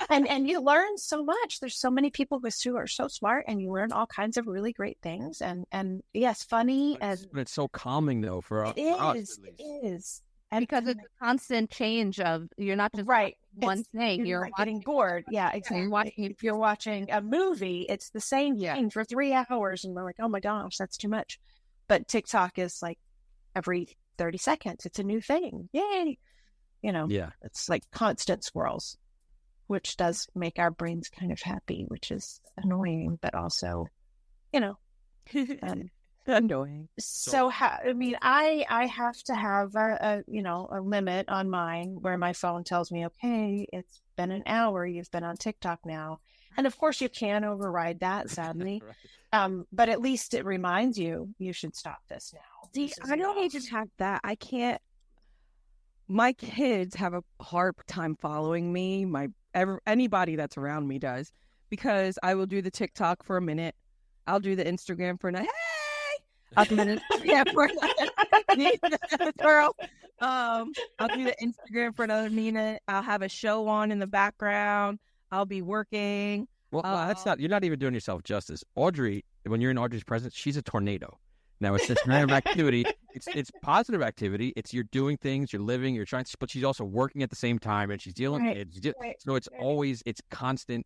Speaker 5: And you learn so much. There's so many people who are so smart, and you learn all kinds of really great things. And yes, funny.
Speaker 3: But it's so calming though for us.
Speaker 5: It is. And
Speaker 6: because it's a constant change of, you're not just one thing. You're
Speaker 5: getting bored. Yeah, exactly. If you're watching a movie, it's the same thing for 3 hours, and we're like, oh my gosh, that's too much. But TikTok is like every 30 seconds, it's a new thing. Yay. It's like constant squirrels, which does make our brains kind of happy, which is annoying, but also,
Speaker 4: annoying.
Speaker 5: So I have to have a limit on mine where my phone tells me, okay, it's been an hour, you've been on TikTok now. And of course you can override that, sadly. Right. But at least it reminds you should stop this now.
Speaker 4: See, I don't need to have that. I can't. My kids have a hard time following me. Anybody that's around me does, because I will do the TikTok for a minute. I'll do the Instagram for a minute. Hey, I'll do the Instagram for I'll do the Instagram for another minute. I'll have a show on in the background. I'll be working.
Speaker 3: Well, you're not even doing yourself justice. Audrey, when you're in Audrey's presence, she's a tornado. Now, it's this kind of activity. It's positive activity. You're doing things, you're living, you're trying to, but she's also working at the same time, and she's dealing with kids. So it's always, it's constant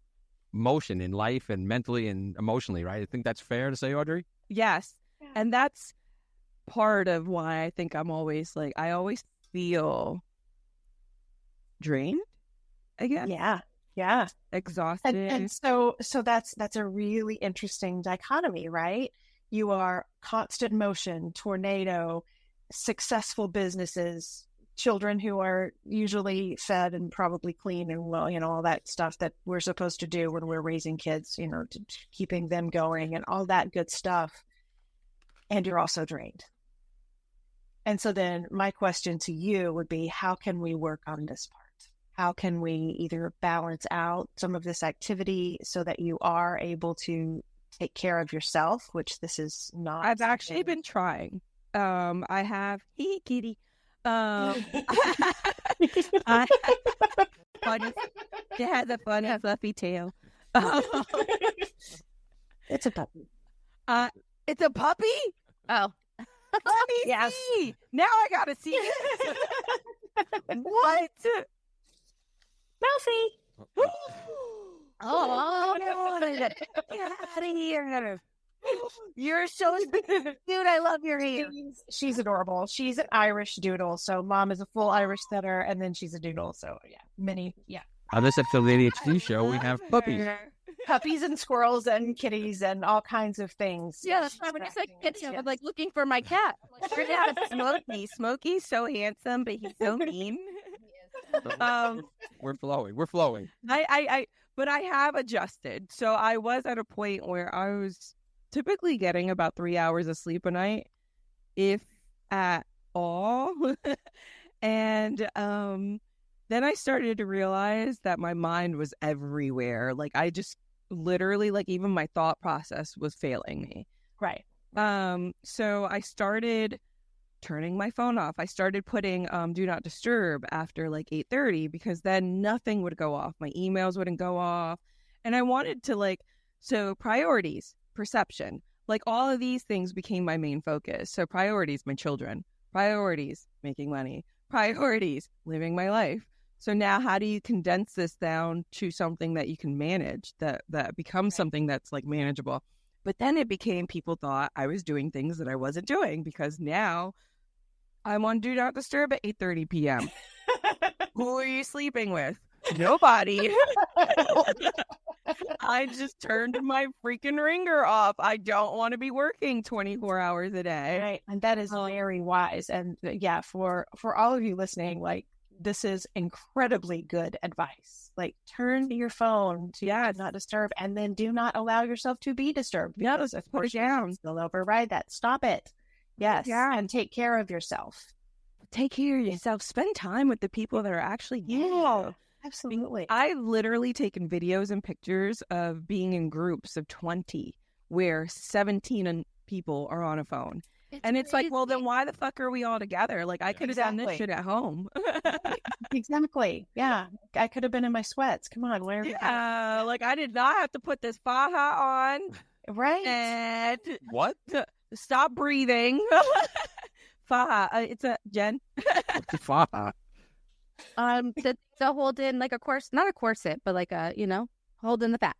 Speaker 3: motion in life and mentally and emotionally, right? I think that's fair to say, Audrey?
Speaker 4: Yes. Yeah. And that's part of why I think I'm always I always feel drained. I guess.
Speaker 5: Yeah.
Speaker 4: Exhausted.
Speaker 5: And so that's a really interesting dichotomy, right? You are constant motion, tornado, successful businesses, children who are usually fed and probably clean and well, all that stuff that we're supposed to do when we're raising kids, keeping them going and all that good stuff. And you're also drained. And so then my question to you would be, how can we work on this part? How can we either balance out some of this activity so that you are able to take care of yourself, which this is not.
Speaker 4: I've actually been trying. I have, hey, kitty. I funny. It has a funny, fluffy tail.
Speaker 5: It's a puppy.
Speaker 4: It's a puppy?
Speaker 6: Oh.
Speaker 4: Let me see. Now I gotta see it. What?
Speaker 5: Mousy.
Speaker 6: Oh, get out of here. You're so cute. I love your hair.
Speaker 5: She's adorable. She's an Irish doodle. So mom is a full Irish setter, and then she's a doodle. So
Speaker 3: On this episode of the ADHD show, we have puppies.
Speaker 5: Puppies and squirrels and kitties and all kinds of things.
Speaker 6: Yeah, that's why when you said kitty, I was like looking for my cat.
Speaker 4: Smokey's so handsome, but he's so mean.
Speaker 3: We're flowing.
Speaker 4: But I have adjusted. So I was at a point where I was typically getting about 3 hours of sleep a night, if at all. And then I started to realize that my mind was everywhere. Like I just literally, like even my thought process was failing me.
Speaker 5: Right.
Speaker 4: So I started turning my phone off. I started putting do not disturb after like 8:30 because then nothing would go off. My emails wouldn't go off. And I wanted to so priorities, perception, like all of these things became my main focus. So priorities, my children, priorities, making money, priorities, living my life. So now how do you condense this down to something that you can manage, that becomes something that's like manageable? But then it became people thought I was doing things that I wasn't doing because now I'm on Do Not Disturb at 8:30 p.m. Who are you sleeping with? Nobody. I just turned my freaking ringer off. I don't want to be working 24 hours a day.
Speaker 5: Right. And that is very wise. And yeah, for all of you listening, this is incredibly good advice. Turn your phone to not disturb and then do not allow yourself to be disturbed.
Speaker 4: Yes, put it down.
Speaker 5: Still override that. Stop it. Yes. Yeah. And take care of yourself.
Speaker 4: Take care of yourself. Spend time with the people that are actually
Speaker 5: Absolutely.
Speaker 4: I've literally taken videos and pictures of being in groups of 20 where 17 people are on a phone. It's like, well, then why the fuck are we all together? I could have done this shit at home.
Speaker 5: Exactly. Yeah. I could have been in my sweats. Come on. Where?
Speaker 4: Yeah. I did not have to put this faja on.
Speaker 5: Right.
Speaker 4: And
Speaker 3: What?
Speaker 4: Stop breathing. Faja. It's a Jen.
Speaker 3: What's the faja?
Speaker 6: To hold in a course, not a corset, but hold in the fat.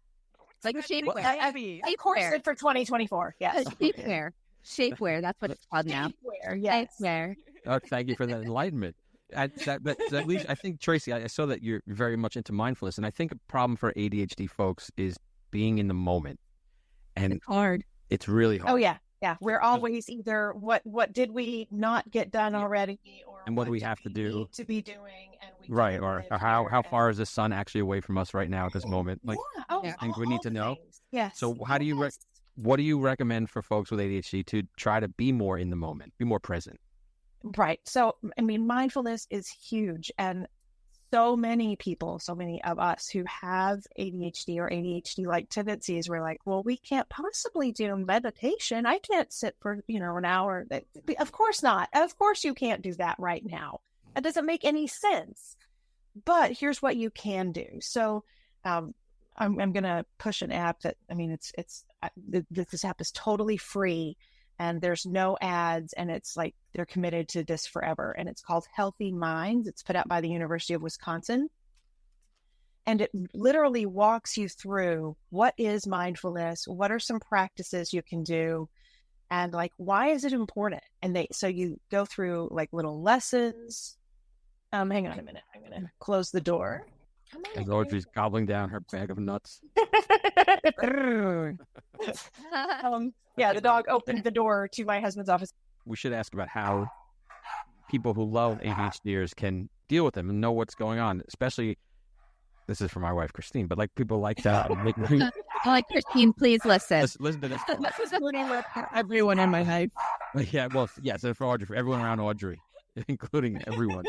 Speaker 6: It's like a shapewear.
Speaker 5: A corset for 2024. Yes.
Speaker 6: Shapewear. Shapewear. That's what it's called now.
Speaker 5: Shapewear. Yes.
Speaker 6: Shapewear.
Speaker 3: Oh, thank you for that enlightenment. But at least I think, Tracy, I saw that you're very much into mindfulness, and I think a problem for ADHD folks is being in the moment. And
Speaker 4: it's hard.
Speaker 3: It's really hard.
Speaker 5: Oh yeah. Yeah, we're always either what did we not get done already, or
Speaker 3: and what do we have to do
Speaker 5: need to be doing, and we
Speaker 3: right, or how far is the sun actually away from us right now at this moment? And we need to know.
Speaker 5: Things. Yes.
Speaker 3: So how do you what do you recommend for folks with ADHD to try to be more in the moment, be more present?
Speaker 5: Right. So mindfulness is huge, and so many of us who have ADHD or ADHD-like tendencies, we're like, well, we can't possibly do meditation. I can't sit for, an hour. Of course not. Of course you can't do that right now. It doesn't make any sense. But here's what you can do. So I'm going to push an app that, this app is totally free. And there's no ads, and it's they're committed to this forever. And it's called Healthy Minds. It's put out by the University of Wisconsin. And it literally walks you through what is mindfulness, what are some practices you can do, and why is it important? And so you go through little lessons. Hang on a minute. I'm going to close the door. Come
Speaker 3: As
Speaker 5: on.
Speaker 3: Audrey's gobbling down her bag of nuts.
Speaker 5: Yeah, the dog opened the door to my husband's office.
Speaker 3: We should ask about how people who love ADHDers can deal with them and know what's going on. Especially, this is for my wife Christine, but like people like that.
Speaker 6: Like Christine, please listen.
Speaker 3: Listen to this.
Speaker 4: This is everyone in my life.
Speaker 3: Yeah, well, yeah. So for Audrey, for everyone around Audrey, including everyone,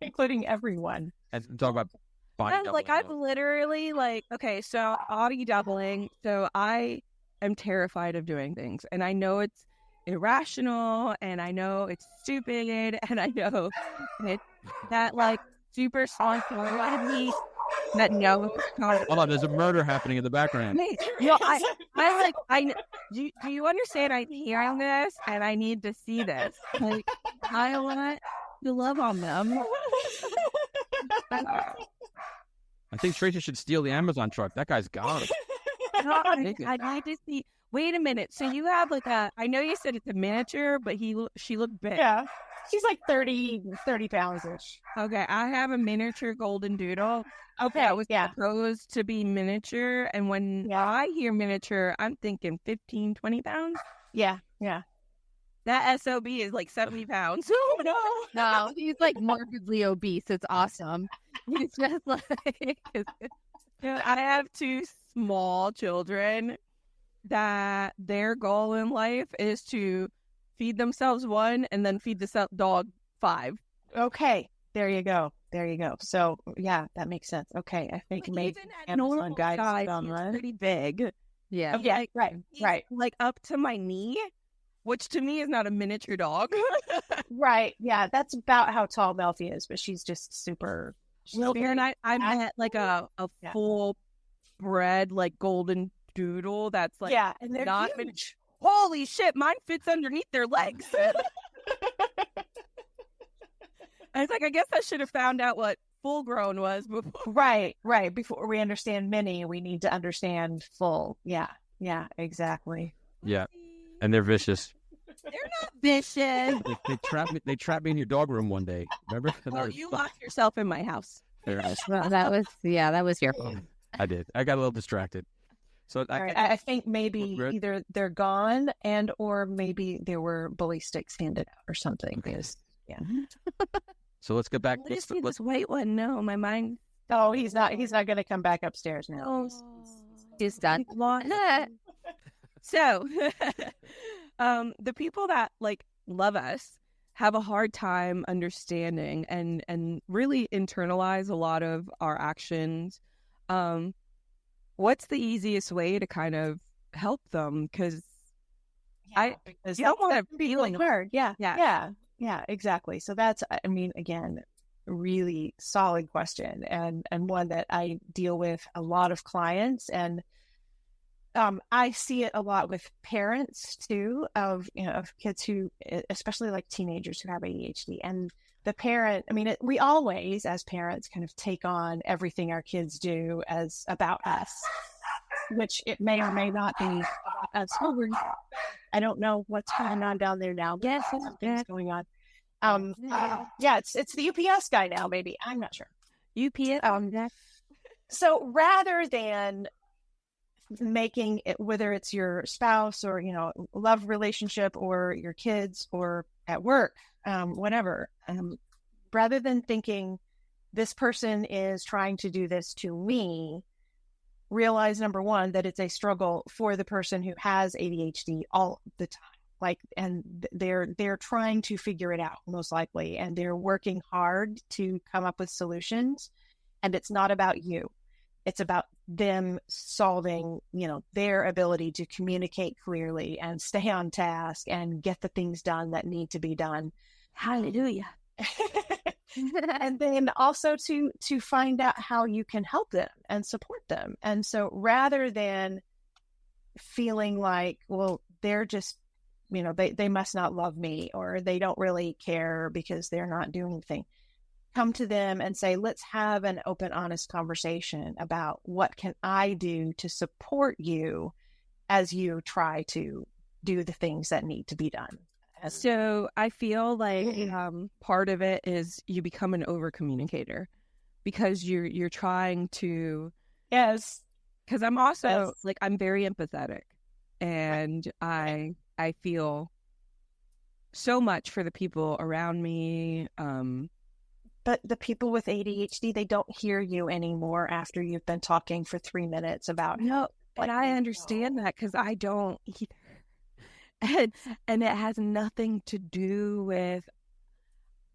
Speaker 5: Including everyone.
Speaker 3: and talk about body
Speaker 4: And like
Speaker 3: doubling.
Speaker 4: I've literally okay, so body doubling. So I am terrified of doing things, and I know it's irrational, and I know it's stupid, and I know that like super strong part of me that knows.
Speaker 3: Hold on, there's a murder happening in the background.
Speaker 4: Do you understand? I'm hearing this, and I need to see this. Like I want to love on them.
Speaker 3: I think Tracy should steal the Amazon truck. That guy's gone.
Speaker 4: I need to see. Wait a minute. So you have like I know you said it's a miniature, but she looked big.
Speaker 5: Yeah. She's like 30 pounds-ish.
Speaker 4: Okay, I have a miniature golden doodle.
Speaker 5: Okay,
Speaker 4: That was
Speaker 5: yeah.
Speaker 4: supposed to be miniature. And when I hear miniature, I'm thinking 15, 20 pounds.
Speaker 5: Yeah, yeah.
Speaker 4: That SOB is like 70 pounds. Oh, no.
Speaker 6: No, he's like morbidly obese. It's awesome. He's just like,
Speaker 4: I have two small children that their goal in life is to feed themselves one and then feed the dog 5.
Speaker 5: Okay, there you go. So, yeah, that makes sense. Okay, I think
Speaker 4: Like,
Speaker 5: maybe
Speaker 4: even at
Speaker 5: Amazon
Speaker 4: normal
Speaker 5: guys
Speaker 4: size,
Speaker 5: on
Speaker 4: he's
Speaker 5: one.
Speaker 4: pretty big.
Speaker 6: yeah.
Speaker 5: Yeah, right.
Speaker 4: Like up to my knee, which to me is not a miniature dog.
Speaker 5: Right, yeah, that's about how tall Melfi is, but she's just super.
Speaker 4: And I'm at like a full bred like golden doodle that's like
Speaker 5: yeah, and they're
Speaker 4: not
Speaker 5: huge.
Speaker 4: holy shit, mine fits underneath their legs. I was like, I guess I should have found out what full grown was before.
Speaker 5: Right. Before we understand mini, we need to understand full. Yeah, exactly.
Speaker 3: Yeah, and they're vicious.
Speaker 4: They're not vicious.
Speaker 3: They trapped me in your dog room one day. Remember?
Speaker 4: Well, you locked yourself in my house.
Speaker 6: Well, that was your fault.
Speaker 3: I did. I got a little distracted. So
Speaker 5: All right. I think maybe
Speaker 3: Good.
Speaker 5: either they're gone or maybe there were bully sticks handed out or something. Because, yeah.
Speaker 3: So let's get back.
Speaker 4: Let me see this white one. No, my mind.
Speaker 5: Oh, he's not going to come back upstairs now.
Speaker 4: Oh,
Speaker 6: He's done.
Speaker 4: So, the people that like love us have a hard time understanding and really internalize a lot of our actions. What's the easiest way to kind of help them? Because
Speaker 5: Because
Speaker 4: you don't want to
Speaker 5: be
Speaker 4: feeling
Speaker 5: hard. Yeah, exactly. So that's, I mean, again, really solid question and one that I deal with a lot of clients, and I see it a lot with parents too of kids who, especially like teenagers who have ADHD, and the parent, I mean, we always as parents kind of take on everything our kids do as about us, which it may or may not be about us. I don't know what's going on down there now. Yes, something's going on. Yeah, it's the UPS guy now, maybe. I'm not sure.
Speaker 4: UPS.
Speaker 5: So rather than making it, whether it's your spouse or, love relationship or your kids or at work, whatever, rather than thinking this person is trying to do this to me, realize number one, that it's a struggle for the person who has ADHD all the time. And they're trying to figure it out most likely, and they're working hard to come up with solutions. And it's not about you. It's about them solving, their ability to communicate clearly and stay on task and get the things done that need to be done.
Speaker 4: Hallelujah.
Speaker 5: And then also to find out how you can help them and support them. And so rather than feeling like, well, they're just, they must not love me, or they don't really care because they're not doing anything, come to them and say, let's have an open, honest conversation about what can I do to support you as you try to do the things that need to be done.
Speaker 4: So I feel like part of it is you become an over communicator. because you're trying to.
Speaker 5: Yes.
Speaker 4: Because I'm also
Speaker 5: Yes.
Speaker 4: like, I'm very empathetic, and I feel so much for the people around me.
Speaker 5: But the people with ADHD, they don't hear you anymore after you've been talking for 3 minutes about
Speaker 4: No,
Speaker 5: like,
Speaker 4: and I understand that because I don't either. And it has nothing to do with.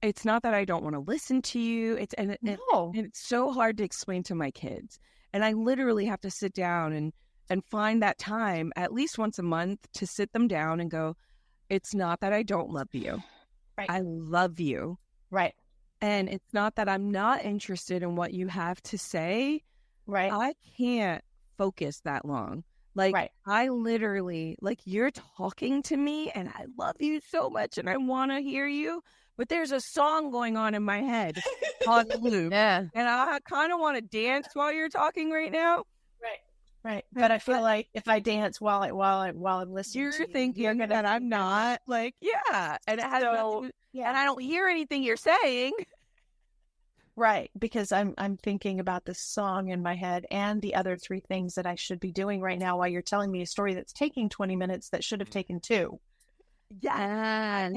Speaker 4: It's not that I don't want to listen to you. And it's so hard to explain to my kids. And I literally have to sit down and find that time at least once a month to sit them down and go, it's not that I don't love you.
Speaker 5: Right.
Speaker 4: I love you.
Speaker 5: Right.
Speaker 4: And it's not that I'm not interested in what you have to say.
Speaker 5: Right.
Speaker 4: I can't focus that long. Like,
Speaker 5: Right.
Speaker 4: I literally, like, you're talking to me and I love you so much and I want to hear you. But there's a song going on in my head on loop.
Speaker 6: Yeah.
Speaker 4: And I kind of want to dance while you're talking right now.
Speaker 5: Right. But I feel like if I dance while I'm listening,
Speaker 4: You're
Speaker 5: to you,
Speaker 4: thinking
Speaker 5: you're gonna
Speaker 4: that I'm
Speaker 5: think
Speaker 4: not. Like, yeah. And it has nothing to,
Speaker 5: yeah.
Speaker 4: and I don't hear anything you're saying.
Speaker 5: Right, because I'm thinking about this song in my head and the other 3 things that I should be doing right now while you're telling me a story that's taking 20 minutes that should have taken 2.
Speaker 4: Yeah.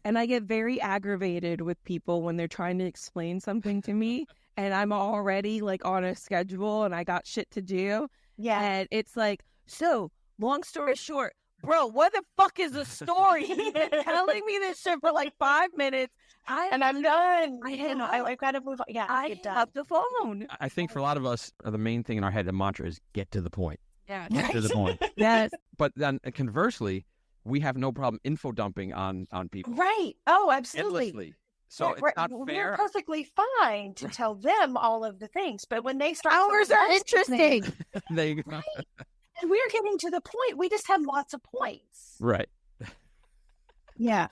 Speaker 4: And I get very aggravated with people when they're trying to explain something to me and I'm already like on a schedule and I got shit to do.
Speaker 5: Yeah.
Speaker 4: And it's like, so long story short, bro, what the fuck is the story? You've been telling me this shit for like 5 minutes.
Speaker 5: And I'm done.
Speaker 4: I've
Speaker 5: got to move on. Yeah,
Speaker 4: I
Speaker 5: get
Speaker 4: hang
Speaker 5: done.
Speaker 4: up the phone.
Speaker 3: I think for a lot of us, the main thing in our head, the mantra is get to the point.
Speaker 4: Yeah.
Speaker 3: Get to the point.
Speaker 4: Yes.
Speaker 3: But then conversely, we have no problem info dumping on people.
Speaker 5: Right. Oh, absolutely.
Speaker 3: Endlessly. So it's
Speaker 5: right.
Speaker 3: not
Speaker 5: We're
Speaker 3: fair.
Speaker 5: perfectly fine to tell them all of the things, but when they start
Speaker 6: Ours are interesting.
Speaker 3: They,
Speaker 5: and we're getting to the point, we just have lots of points.
Speaker 3: right.
Speaker 5: Yeah.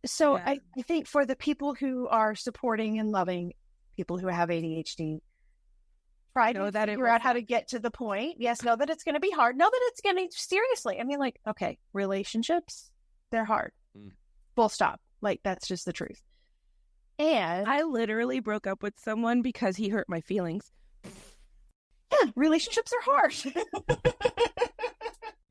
Speaker 5: So
Speaker 4: Yeah.
Speaker 5: I think for the people who are supporting and loving people who have ADHD, try
Speaker 4: Know
Speaker 5: to
Speaker 4: that it
Speaker 5: figure
Speaker 4: will
Speaker 5: out how to get to the point. Yes, know that it's going to be hard. Know that it's going to, seriously. I mean, like, okay, relationships, they're hard. Full stop. Like, that's just the truth. And
Speaker 4: I literally broke up with someone because he hurt my feelings.
Speaker 5: yeah, relationships are hard.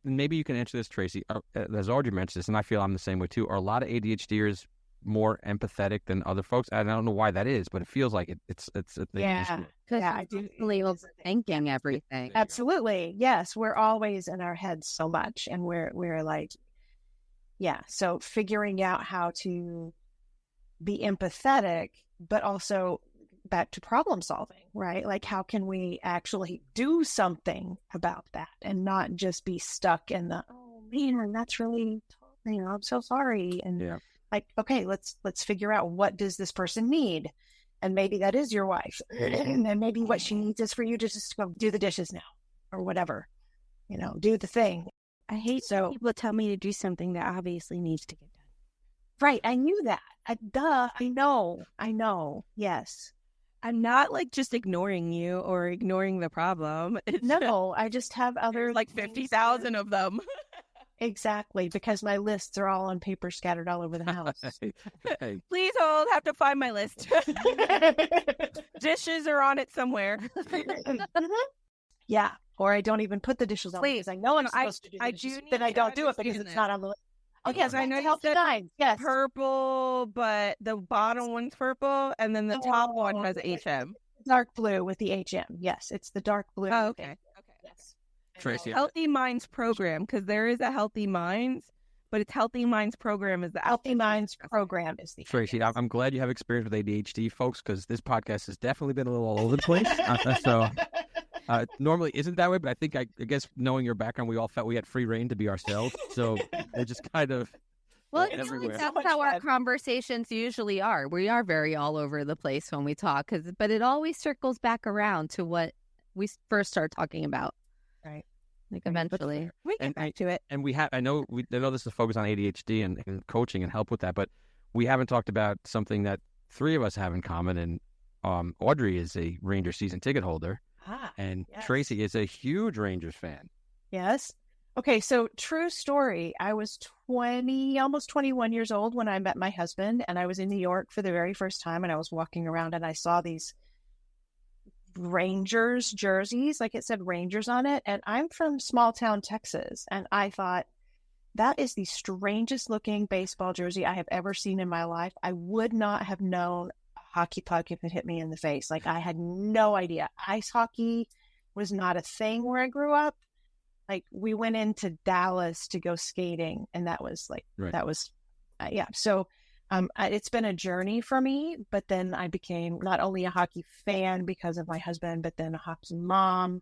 Speaker 3: Maybe you can answer this, Tracy. As Audrey mentioned this, and I feel I'm the same way too. Are a lot of ADHDers more empathetic than other folks? I don't know why that is, but it feels like it's
Speaker 5: Yeah. Yeah, I do.
Speaker 6: Constantly overthinking everything.
Speaker 5: Absolutely. Yes. We're always in our heads so much. And we're like, yeah. So figuring out how to be empathetic, but also back to problem solving, right? Like, how can we actually do something about that and not just be stuck in the, oh man, that's really, I'm so sorry. And
Speaker 3: Yeah.
Speaker 5: like, okay, let's figure out, what does this person need? And maybe that is your wife. And then maybe what she needs is for you to just go do the dishes now or whatever, do the thing.
Speaker 4: I hate
Speaker 5: So-
Speaker 4: people tell me to do something that obviously needs to get done.
Speaker 5: Right. I knew that. I know. Yes.
Speaker 4: I'm not like just ignoring you or ignoring the problem. It's
Speaker 5: No, I just have other
Speaker 4: there's like 50,000 of them.
Speaker 5: Exactly, because my lists are all on paper scattered all over the house.
Speaker 3: Hey,
Speaker 4: Please hold, have to find my list. Dishes are on it somewhere.
Speaker 5: Yeah, or I don't even put the dishes on
Speaker 4: Please.
Speaker 5: because I know I'm
Speaker 4: I-
Speaker 5: supposed to do the
Speaker 4: I
Speaker 5: dishes,
Speaker 4: do
Speaker 5: but
Speaker 4: need
Speaker 5: I
Speaker 4: to
Speaker 5: don't do it because
Speaker 4: understand
Speaker 5: it's
Speaker 4: this.
Speaker 5: not on the list. Oh,
Speaker 4: Because
Speaker 5: yes,
Speaker 4: I know you
Speaker 5: healthy
Speaker 4: said
Speaker 5: signs. Yes.
Speaker 4: Purple, but the bottom one's purple, and then the top one has HM.
Speaker 5: Dark blue with the HM. Yes, it's the dark blue.
Speaker 4: Oh, okay.
Speaker 5: Yes.
Speaker 3: Tracy,
Speaker 4: Healthy Minds program, because there is a Healthy Minds, but it's Healthy Minds program is the
Speaker 5: Healthy Minds program is the
Speaker 3: Tracy, I'm glad you have experience with ADHD, folks, because this podcast has definitely been a little all over the place. So normally isn't that way, but I guess knowing your background, we all felt we had free reign to be ourselves. So they're just kind of
Speaker 6: Well, I feel
Speaker 3: everywhere.
Speaker 6: like that's how our conversations usually are. We are very all over the place when we talk, but it always circles back around to what we first start talking about.
Speaker 5: Right.
Speaker 6: Like eventually.
Speaker 4: We get back to it.
Speaker 3: And I know this is focused on ADHD and coaching and help with that, but we haven't talked about something that 3 of us have in common. And Audrey is a Ranger season ticket holder, and
Speaker 5: yes.
Speaker 3: Tracy is a huge Rangers fan.
Speaker 5: Yes. Okay, so true story. I was 20, almost 21 years old when I met my husband, and I was in New York for the very first time, and I was walking around and I saw these Rangers jerseys, like it said Rangers on it. And I'm from small town Texas, and I thought, that is the strangest looking baseball jersey I have ever seen in my life. I would not have known a hockey puck if it hit me in the face. Like, I had no idea. Ice hockey was not a thing where I grew up. Like, we went into Dallas to go skating, and that was like,
Speaker 3: Right.
Speaker 5: that was, yeah. So it's been a journey for me, but then I became not only a hockey fan because of my husband, but then a hockey mom.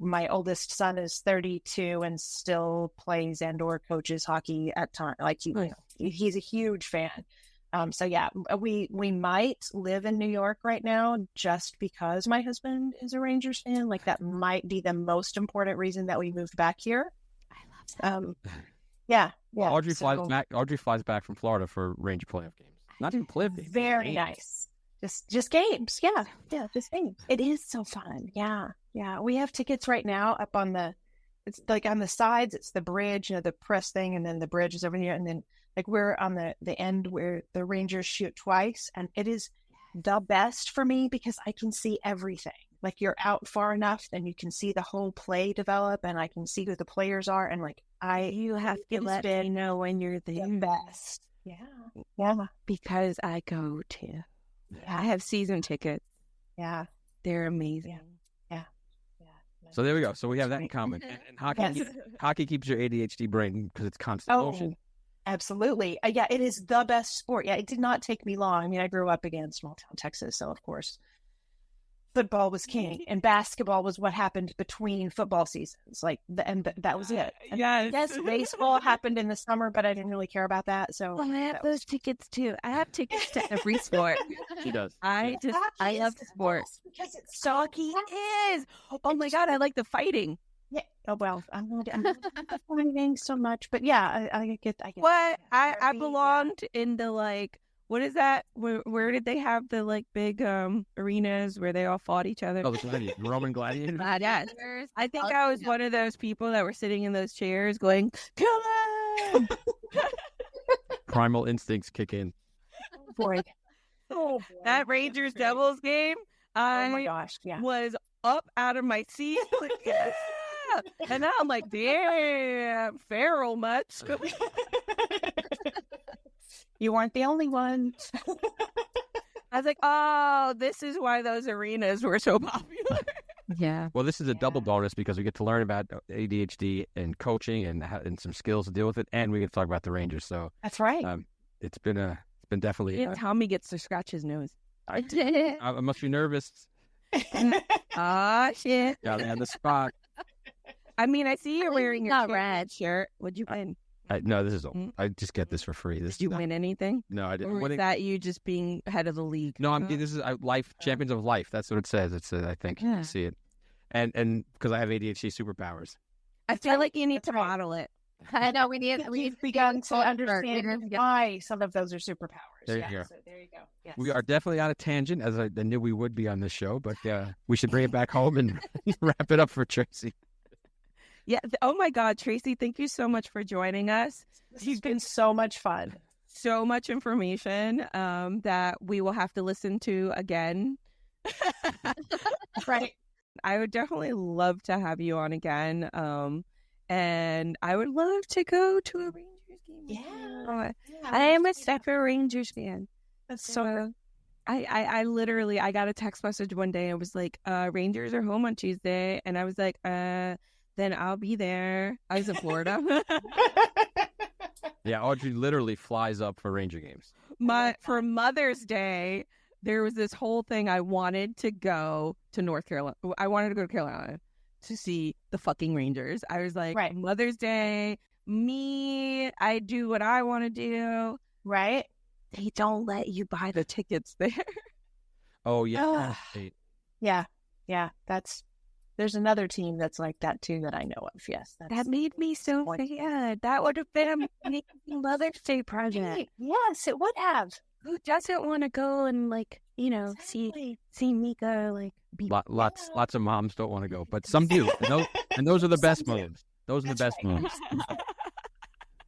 Speaker 5: My oldest son is 32 and still plays and/or coaches hockey at time. Like, he's a huge fan. So yeah, we might live in New York right now just because my husband is a Rangers fan. Like, that might be the most important reason that we moved back here.
Speaker 1: I love that.
Speaker 5: Yeah.
Speaker 3: Well, Audrey flies back from Florida for Ranger playoff games. Not even playoff games.
Speaker 5: Very
Speaker 3: games.
Speaker 5: nice. Just games. Yeah. Just games. It is so fun. Yeah. We have tickets right now up on it's like on the sides. It's the bridge, the press thing, and then the bridge is over here, and then like we're on the end where the Rangers shoot twice, and it is the best for me because I can see everything. Like, you're out far enough, and you can see the whole play develop, and I can see who the players are, and like
Speaker 4: You have to let me know when you're
Speaker 5: the
Speaker 4: there
Speaker 5: best. Yeah.
Speaker 4: because I go to. I have season tickets.
Speaker 5: Yeah.
Speaker 4: They're amazing.
Speaker 5: Yeah.
Speaker 3: So there we go. So we have that in common. And hockey, hockey keeps your ADHD brain because it's constant motion.
Speaker 5: Absolutely. Yeah, it is the best sport. Yeah, it did not take me long. I mean, I grew up again in small town Texas, so of course football was king, and basketball was what happened between football seasons. Like, that was it. And yes, baseball happened in the summer, but I didn't really care about that. So
Speaker 4: Well, I have those tickets too. I have tickets to every sport.
Speaker 3: She does.
Speaker 4: I love sports.
Speaker 5: because it's
Speaker 4: Hockey is. Oh my God, I like the fighting.
Speaker 5: Yeah. Oh well, I'm not fighting so much, but yeah, I get.
Speaker 4: What? I
Speaker 5: Derby,
Speaker 4: belonged in the like. What is that? Where did they have the like big arenas where they all fought each other?
Speaker 3: Oh, the gladiator, Roman gladiator.
Speaker 4: Yes. I think I was one of those people that were sitting in those chairs going, "Kill him!"
Speaker 3: Primal instincts kick in.
Speaker 5: Boy.
Speaker 4: That Rangers Devils game,
Speaker 5: Oh my gosh! Yeah.
Speaker 4: was up out of my seat. Like, yeah. And now I'm like, damn, feral much.
Speaker 5: You weren't the only one.
Speaker 4: I was like, oh, this is why those arenas were so popular.
Speaker 6: Yeah.
Speaker 3: Well, this is a double bonus because we get to learn about ADHD and coaching and some skills to deal with it, and we get to talk about the Rangers. So
Speaker 5: That's right.
Speaker 3: it's been definitely.
Speaker 4: Tommy gets to scratch his nose.
Speaker 3: I must be nervous.
Speaker 4: Ah, shit.
Speaker 3: Got on the spot.
Speaker 4: I mean, I see you're wearing your
Speaker 6: not
Speaker 4: champion
Speaker 6: red.
Speaker 4: shirt. What'd you win?
Speaker 3: No, this is all. I just get this for free. This
Speaker 4: Did you win anything?
Speaker 3: No, I didn't.
Speaker 4: Or is that you just being head of the league?
Speaker 3: No, this is life champions of life. That's what it says. It's I think
Speaker 4: Yeah.
Speaker 3: you see it, and because I have ADHD superpowers.
Speaker 4: I feel like you need
Speaker 5: That's
Speaker 4: to
Speaker 5: right.
Speaker 4: model it.
Speaker 6: I know we've
Speaker 5: We've begun to understand why some of those are superpowers.
Speaker 3: There you go.
Speaker 5: So there you go. Yes.
Speaker 3: We are definitely on a tangent, as I knew we would be on this show, but we should bring it back home and wrap it up for Tracy.
Speaker 4: Yeah. Oh my God, Tracy, thank you so much for joining us.
Speaker 5: This has been so much fun.
Speaker 4: So much information that we will have to listen to again.
Speaker 5: Right.
Speaker 4: I would definitely love to have you on again. And I would love to go to a Rangers game.
Speaker 5: Yeah.
Speaker 4: I am a Separate Rangers fan.
Speaker 5: That's
Speaker 4: So I literally, I got a text message one day. And it was like, Rangers are home on Tuesday. And I was like, then I'll be there. I was in Florida.
Speaker 3: Yeah, Audrey literally flies up for Ranger games.
Speaker 4: For Mother's Day, there was this whole thing. I wanted to go to North Carolina. I wanted to go to Carolina to see the fucking Rangers. I was like,
Speaker 5: Right.
Speaker 4: Mother's Day, I do what I want to do.
Speaker 5: Right.
Speaker 4: They don't let you buy the tickets there.
Speaker 3: Oh yeah,
Speaker 5: Ugh.
Speaker 3: Hey,
Speaker 5: Yeah. There's another team that's like that too that I know of. Yes.
Speaker 4: That made me so sad. That would have been a amazing Mother's Day present.
Speaker 5: Right. Yes, it would have.
Speaker 4: Who doesn't want to go and
Speaker 5: Exactly.
Speaker 4: see Mika be
Speaker 3: lots of moms don't want to go, but some do, and those are the best moms. Those are the best moves.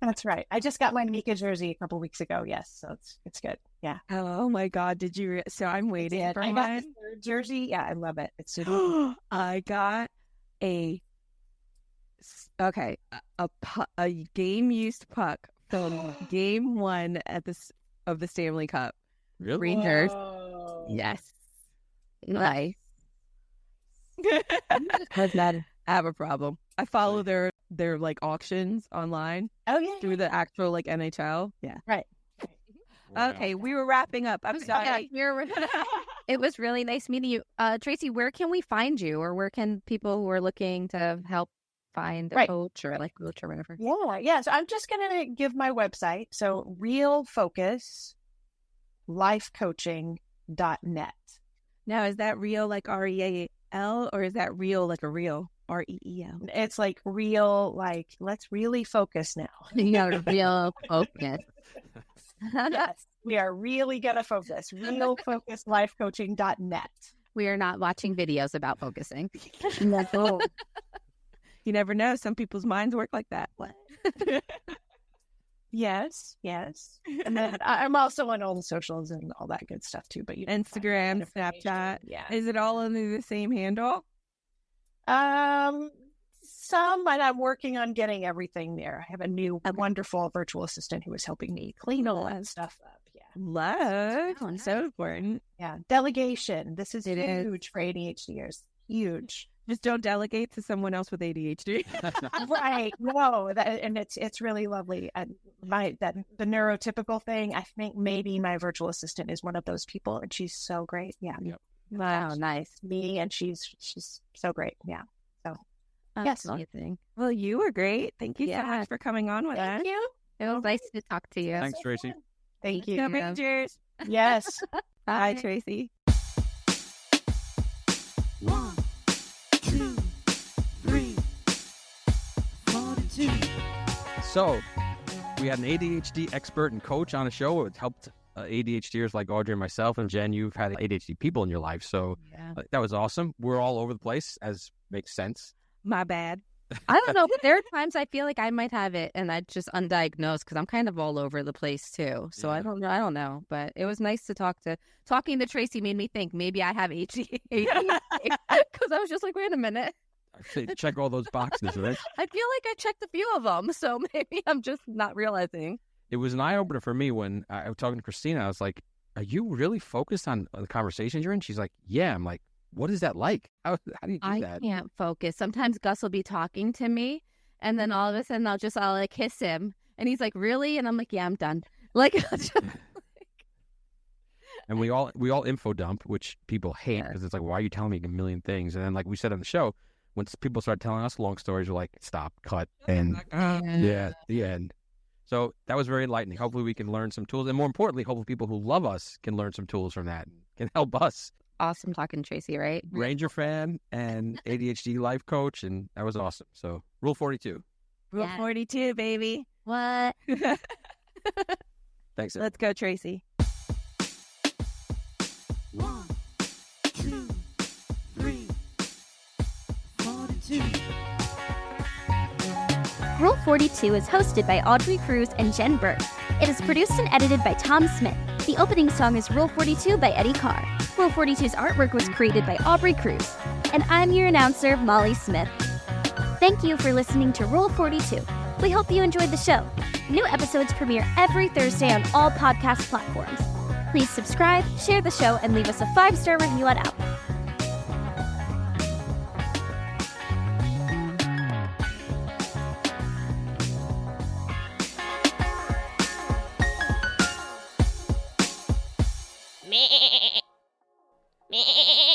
Speaker 5: That's right. I just got my Mika jersey a couple weeks ago. Yes, so it's good. Yeah.
Speaker 4: Oh my God! Did you? So I'm waiting for
Speaker 5: I got
Speaker 4: mine.
Speaker 5: this third jersey. Yeah, I love it. It's super.
Speaker 4: I got a game used puck from game one of the Stanley Cup.
Speaker 3: Really?
Speaker 4: Rangers.
Speaker 5: Whoa.
Speaker 4: Yes.
Speaker 6: Nice.
Speaker 4: I have a problem. I follow their like auctions online
Speaker 5: Oh yeah.
Speaker 4: through the actual like NHL. Yeah.
Speaker 5: Right.
Speaker 4: Okay, we were wrapping up. I'm sorry.
Speaker 6: It was really nice meeting you. Tracy, where can we find you, or where can people who are looking to help find a coach or like coach or whatever?
Speaker 5: Yeah. So I'm just gonna give my website. So realfocuslifecoaching.net.
Speaker 4: Now, is that real like REAL or is that real like a real REEL?
Speaker 5: It's like real, like let's really focus now.
Speaker 6: You got a real focus.
Speaker 5: Yes, we are really gonna focus. Realfocuslifecoaching.net.
Speaker 6: We are not watching videos about focusing.
Speaker 5: No.
Speaker 4: You never know. Some people's minds work like that. What?
Speaker 5: Yes. And then I'm also on all the socials and all that good stuff too. But you can find
Speaker 4: Instagram,
Speaker 5: that information.
Speaker 4: Snapchat.
Speaker 5: Yeah.
Speaker 4: Is it all under the same handle?
Speaker 5: Some, and I'm working on getting everything there. I have a new wonderful virtual assistant who is helping me clean all that stuff up. Yeah.
Speaker 4: Love.
Speaker 6: Oh, nice.
Speaker 4: So important.
Speaker 5: Yeah. Delegation. This is
Speaker 4: It is.
Speaker 5: huge for ADHDers. Huge.
Speaker 4: Just don't delegate to someone else with ADHD.
Speaker 5: Right. No, and it's really lovely. And the neurotypical thing, I think maybe my virtual assistant is one of those people, and she's so great. Yeah.
Speaker 3: Yep.
Speaker 6: Wow, nice.
Speaker 5: Me, and she's so great. Yeah. So
Speaker 6: That's
Speaker 5: yes.
Speaker 6: amazing.
Speaker 4: Well, you were great. Thank you so
Speaker 6: Yeah.
Speaker 4: much for coming on with us.
Speaker 5: Thank you.
Speaker 6: It was nice to talk to you.
Speaker 3: Thanks, Tracy.
Speaker 5: Thank
Speaker 4: Go
Speaker 5: you.
Speaker 4: Rangers.
Speaker 5: Yes.
Speaker 4: Bye, Tracy.
Speaker 2: 1, 2, 3, 42.
Speaker 3: So, we had an ADHD expert and coach on a show. It helped ADHDers like Audrey and myself. And Jen, you've had ADHD people in your life. So, that was awesome. We're all over the place, as makes sense.
Speaker 4: My bad.
Speaker 6: I don't know, but there are times I feel like I might have it and I just undiagnosed because I'm kind of all over the place too. So
Speaker 3: Yeah.
Speaker 6: I don't know, but it was nice to talking to Tracy made me think maybe I have ADHD because I was just like, wait a minute.
Speaker 3: I say check all those boxes, right?
Speaker 6: I feel like I checked a few of them, so maybe I'm just not realizing.
Speaker 3: It was an eye-opener for me when I was talking to Christina. I was like, are you really focused on the conversations you're in? She's like, yeah. I'm like, what is that like? How do you do
Speaker 6: I
Speaker 3: that?
Speaker 6: can't focus. Sometimes Gus will be talking to me, and then all of a sudden I'll like kiss him, and he's like, "Really?" And I'm like, "Yeah, I'm done." Like,
Speaker 3: And we all info dump, which people hate because it's like, why are you telling me a million things? And then, like we said on the show, when people start telling us long stories, we're like, stop, cut, and yeah, the end. So that was very enlightening. Hopefully, we can learn some tools, and more importantly, hopefully, people who love us can learn some tools from that, and can help us.
Speaker 6: awesome talking to Tracy, right?
Speaker 3: Ranger fan and ADHD life coach, and that was awesome. So, Rule 42.
Speaker 4: Rule
Speaker 6: Yeah.
Speaker 4: 42, baby.
Speaker 6: What?
Speaker 3: Thanks.
Speaker 4: Let's go, Tracy.
Speaker 2: 1, 2, 3, 42.
Speaker 1: Rule 42 is hosted by Audrey Cruz and Jen Burke. It is produced and edited by Tom Smith. The opening song is Rule 42 by Eddie Carr. Rule 42's artwork was created by Aubrey Cruz. And I'm your announcer, Molly Smith. Thank you for listening to Rule 42. We hope you enjoyed the show. New episodes premiere every Thursday on all podcast platforms. Please subscribe, share the show, and leave us a 5-star review on Apple. Meh. Meh.